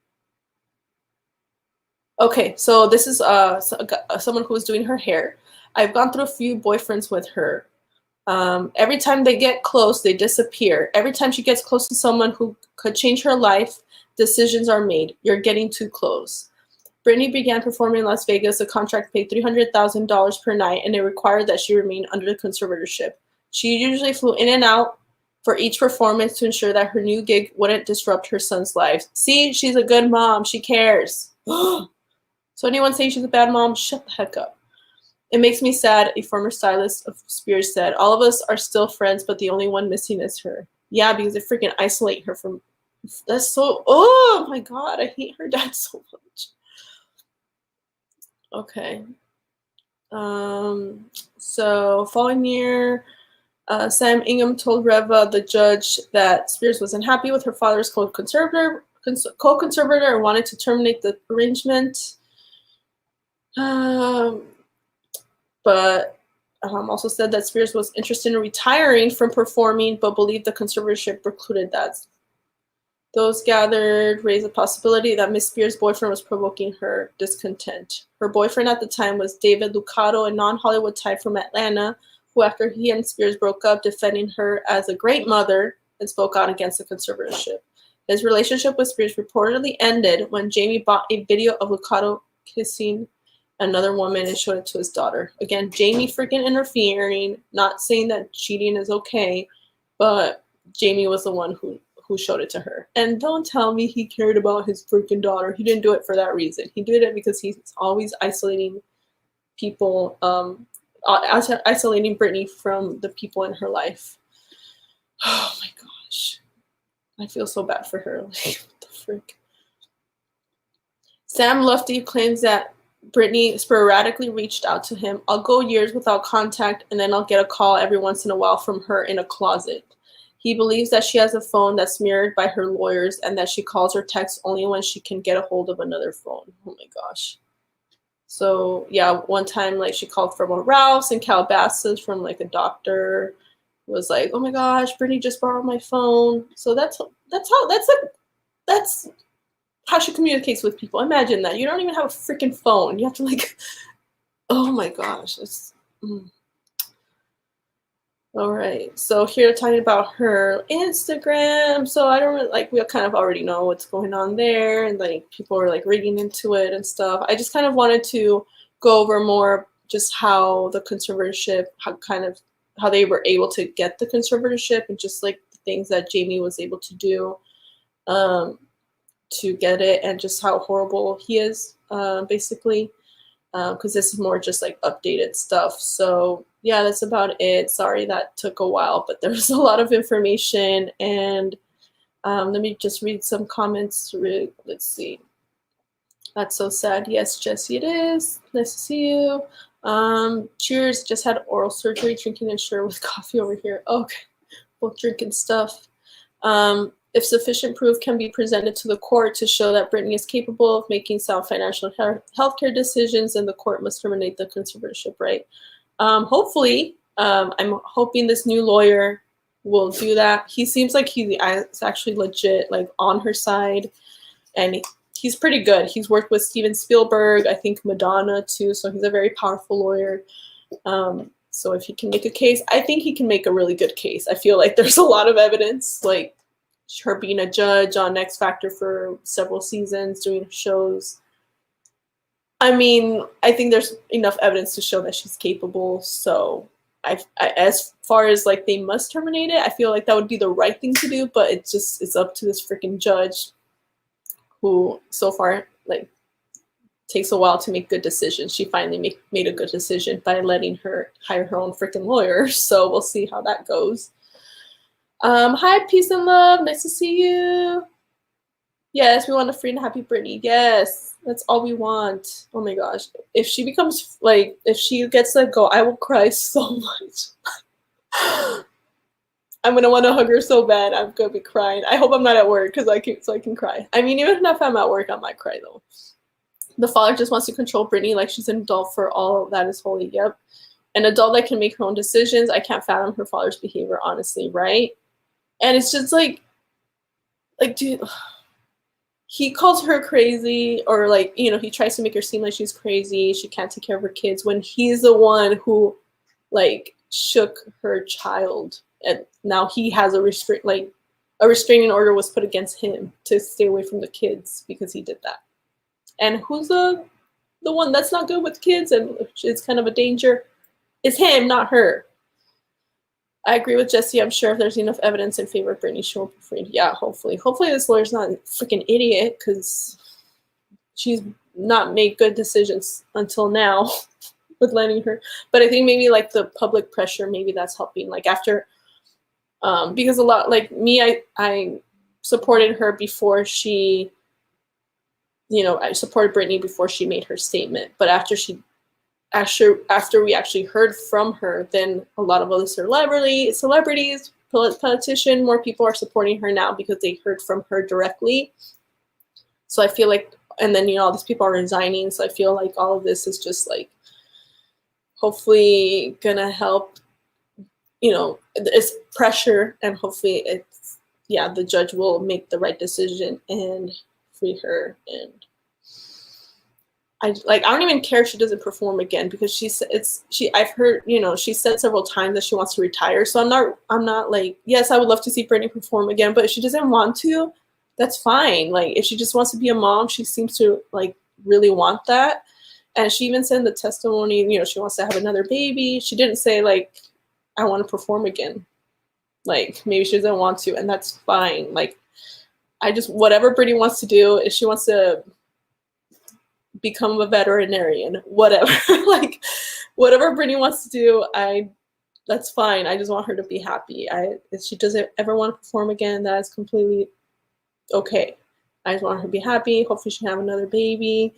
Speaker 1: Okay, so this is someone who was doing her hair. I've gone through a few boyfriends with her. Every time they get close, they disappear. Every time she gets close to someone who could change her life, decisions are made. You're getting too close. Britney began performing in Las Vegas. The contract paid $300,000 per night, and it required that she remain under the conservatorship. She usually flew in and out for each performance to ensure that her new gig wouldn't disrupt her son's life. See, she's a good mom. She cares. So anyone saying she's a bad mom, shut the heck up. It makes me sad, a former stylist of Spears said. All of us are still friends, but the only one missing is her. Yeah, because they freaking isolate her from... That's so... Oh, my God. I hate her dad so much. Okay. So following year, Sam Ingham told Reva, the judge, that Spears was unhappy with her father's co-conservator and wanted to terminate the arrangement. But also said that Spears was interested in retiring from performing, but believed the conservatorship precluded that. Those gathered raised the possibility that Miss Spears' boyfriend was provoking her discontent. Her boyfriend at the time was David Lucado, a non-Hollywood type from Atlanta, who, after he and Spears broke up, defending her as a great mother and spoke out against the conservatorship. His relationship with Spears reportedly ended when Jamie bought a video of Lucado kissing another woman and showed it to his daughter. Again, Jamie freaking interfering, not saying that cheating is okay, but Jamie was the one who showed it to her. And don't tell me he cared about his freaking daughter. He didn't do it for that reason. He did it because he's always isolating people, isolating Britney from the people in her life. Oh my gosh. I feel so bad for her. Like, what the frick? Sam Lufty claims that Britney sporadically reached out to him. I'll go years without contact, and then I'll get a call every once in a while from her in a closet. He believes that she has a phone that's mirrored by her lawyers and that she calls or texts only when she can get a hold of another phone. Oh my gosh. So yeah, one time like she called from a Ralph's in Calabasas from like a doctor. Was like, oh my gosh, Britney just borrowed my phone. So that's how she communicates with people. Imagine that. You don't even have a freaking phone. You have to like, oh my gosh. All right. So here talking about her Instagram. So I don't really, like, we kind of already know what's going on there, and like people are like reading into it and stuff. I just kind of wanted to go over more just how the conservatorship, how they were able to get the conservatorship, and just like the things that Jamie was able to do to get it, and just how horrible he is, basically, because this is more just like updated stuff. So yeah, that's about it. Sorry that took a while, but there was a lot of information. And let me just read some comments. Let's see. That's so sad. Yes, Jesse, it is. Nice to see you. Cheers. Just had oral surgery, drinking and sugar with coffee over here. Okay, both drinking stuff. If sufficient proof can be presented to the court to show that Britney is capable of making sound financial healthcare decisions, then the court must terminate the conservatorship, right? Hopefully, I'm hoping this new lawyer will do that. He seems like he's actually legit, like on her side, and he's pretty good. He's worked with Steven Spielberg, I think Madonna too, so he's a very powerful lawyer. So if he can make a case, I think he can make a really good case. I feel like there's a lot of evidence, like her being a judge on X Factor for several seasons, doing shows. I mean, I think there's enough evidence to show that she's capable. So as far as like they must terminate it, I feel like that would be the right thing to do, but it's up to this freaking judge who so far like takes a while to make good decisions. She finally made a good decision by letting her hire her own freaking lawyer. So we'll see how that goes. Hi, peace and love. Nice to see you. Yes, we want a free and happy Britney. Yes, that's all we want. Oh my gosh. If she becomes like, if she gets let go, I will cry so much. I'm gonna want to hug her so bad. I'm gonna be crying. I hope I'm not at work so I can cry. I mean, even if I'm at work, I might cry though. The father just wants to control Britney like she's an adult for all that is holy. Yep. An adult that can make her own decisions. I can't fathom her father's behavior, honestly, right? And it's just like, dude, he calls her crazy, or like, you know, he tries to make her seem like she's crazy. She can't take care of her kids when he's the one who like shook her child. And now he has a restraining order was put against him to stay away from the kids because he did that. And who's the one that's not good with kids and it's kind of a danger? It's him, not her. I agree with Jesse. I'm sure if there's enough evidence in favor of Britney, she'll be freed. Yeah, hopefully. Hopefully this lawyer's not a freaking idiot because she's not made good decisions until now with letting her. But I think maybe like the public pressure, maybe that's helping. Like after, because a lot, like me, I supported her before she, you know, I supported Britney before she made her statement. But after we actually heard from her, then a lot of other celebrities, politicians, more people are supporting her now because they heard from her directly. So I feel like, and then, you know, all these people are resigning. So I feel like all of this is just like, hopefully gonna help, you know, it's pressure and hopefully it's, yeah, the judge will make the right decision and free her. And I don't even care if she doesn't perform again because I've heard, you know, she said several times that she wants to retire. So I'm not like, yes, I would love to see Britney perform again, but if she doesn't want to, that's fine. Like if she just wants to be a mom, she seems to like really want that. And she even said in the testimony, you know, she wants to have another baby. She didn't say like, I want to perform again. Like maybe she doesn't want to, and that's fine. Like whatever Britney wants to do, if she wants to become a veterinarian, whatever. Like whatever Britney wants to do, that's fine. I just want her to be happy. If she doesn't ever want to perform again, that is completely okay. I just want her to be happy. Hopefully she can have another baby.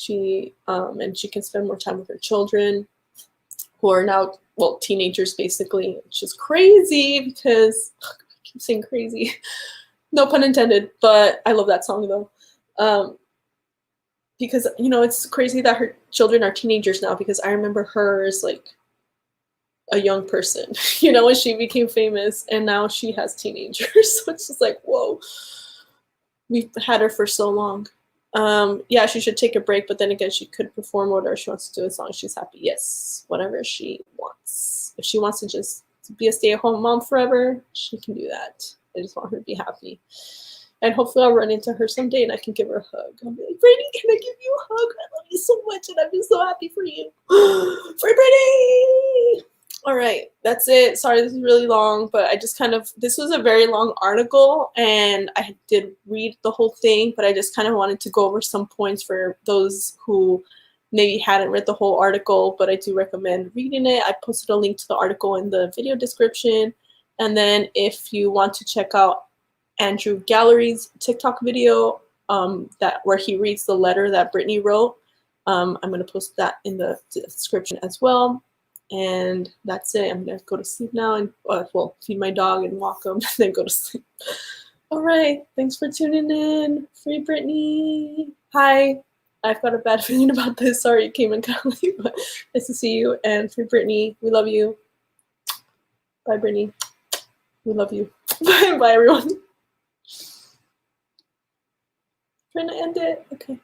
Speaker 1: And she can spend more time with her children who are now, well, teenagers basically, which is crazy because I keep saying crazy. No pun intended, but I love that song though. Because, you know, it's crazy that her children are teenagers now because I remember her as like a young person, you know, when she became famous and now she has teenagers. So it's just like, whoa, we've had her for so long. Yeah, she should take a break, but then again, she could perform whatever she wants to do as long as she's happy. Yes, whatever she wants. If she wants to just be a stay-at-home mom forever, she can do that. I just want her to be happy. And hopefully I'll run into her someday and I can give her a hug. I'll be like, Britney, can I give you a hug? I love you so much and I'm just so happy for you. For Britney! All right, that's it. Sorry, this is really long, but this was a very long article and I did read the whole thing, but I just kind of wanted to go over some points for those who maybe hadn't read the whole article, but I do recommend reading it. I posted a link to the article in the video description. And then if you want to check out Andrew Gallery's TikTok video where he reads the letter that Britney wrote. I'm going to post that in the description as well. And that's it. I'm going to go to sleep now and, feed my dog and walk him and then go to sleep. All right. Thanks for tuning in. Free Britney. Hi. I've got a bad feeling about this. Sorry it came in kind of late, but nice to see you. And free Britney. We love you. Bye, Britney. We love you. Bye, everyone. Trying to end it. Okay.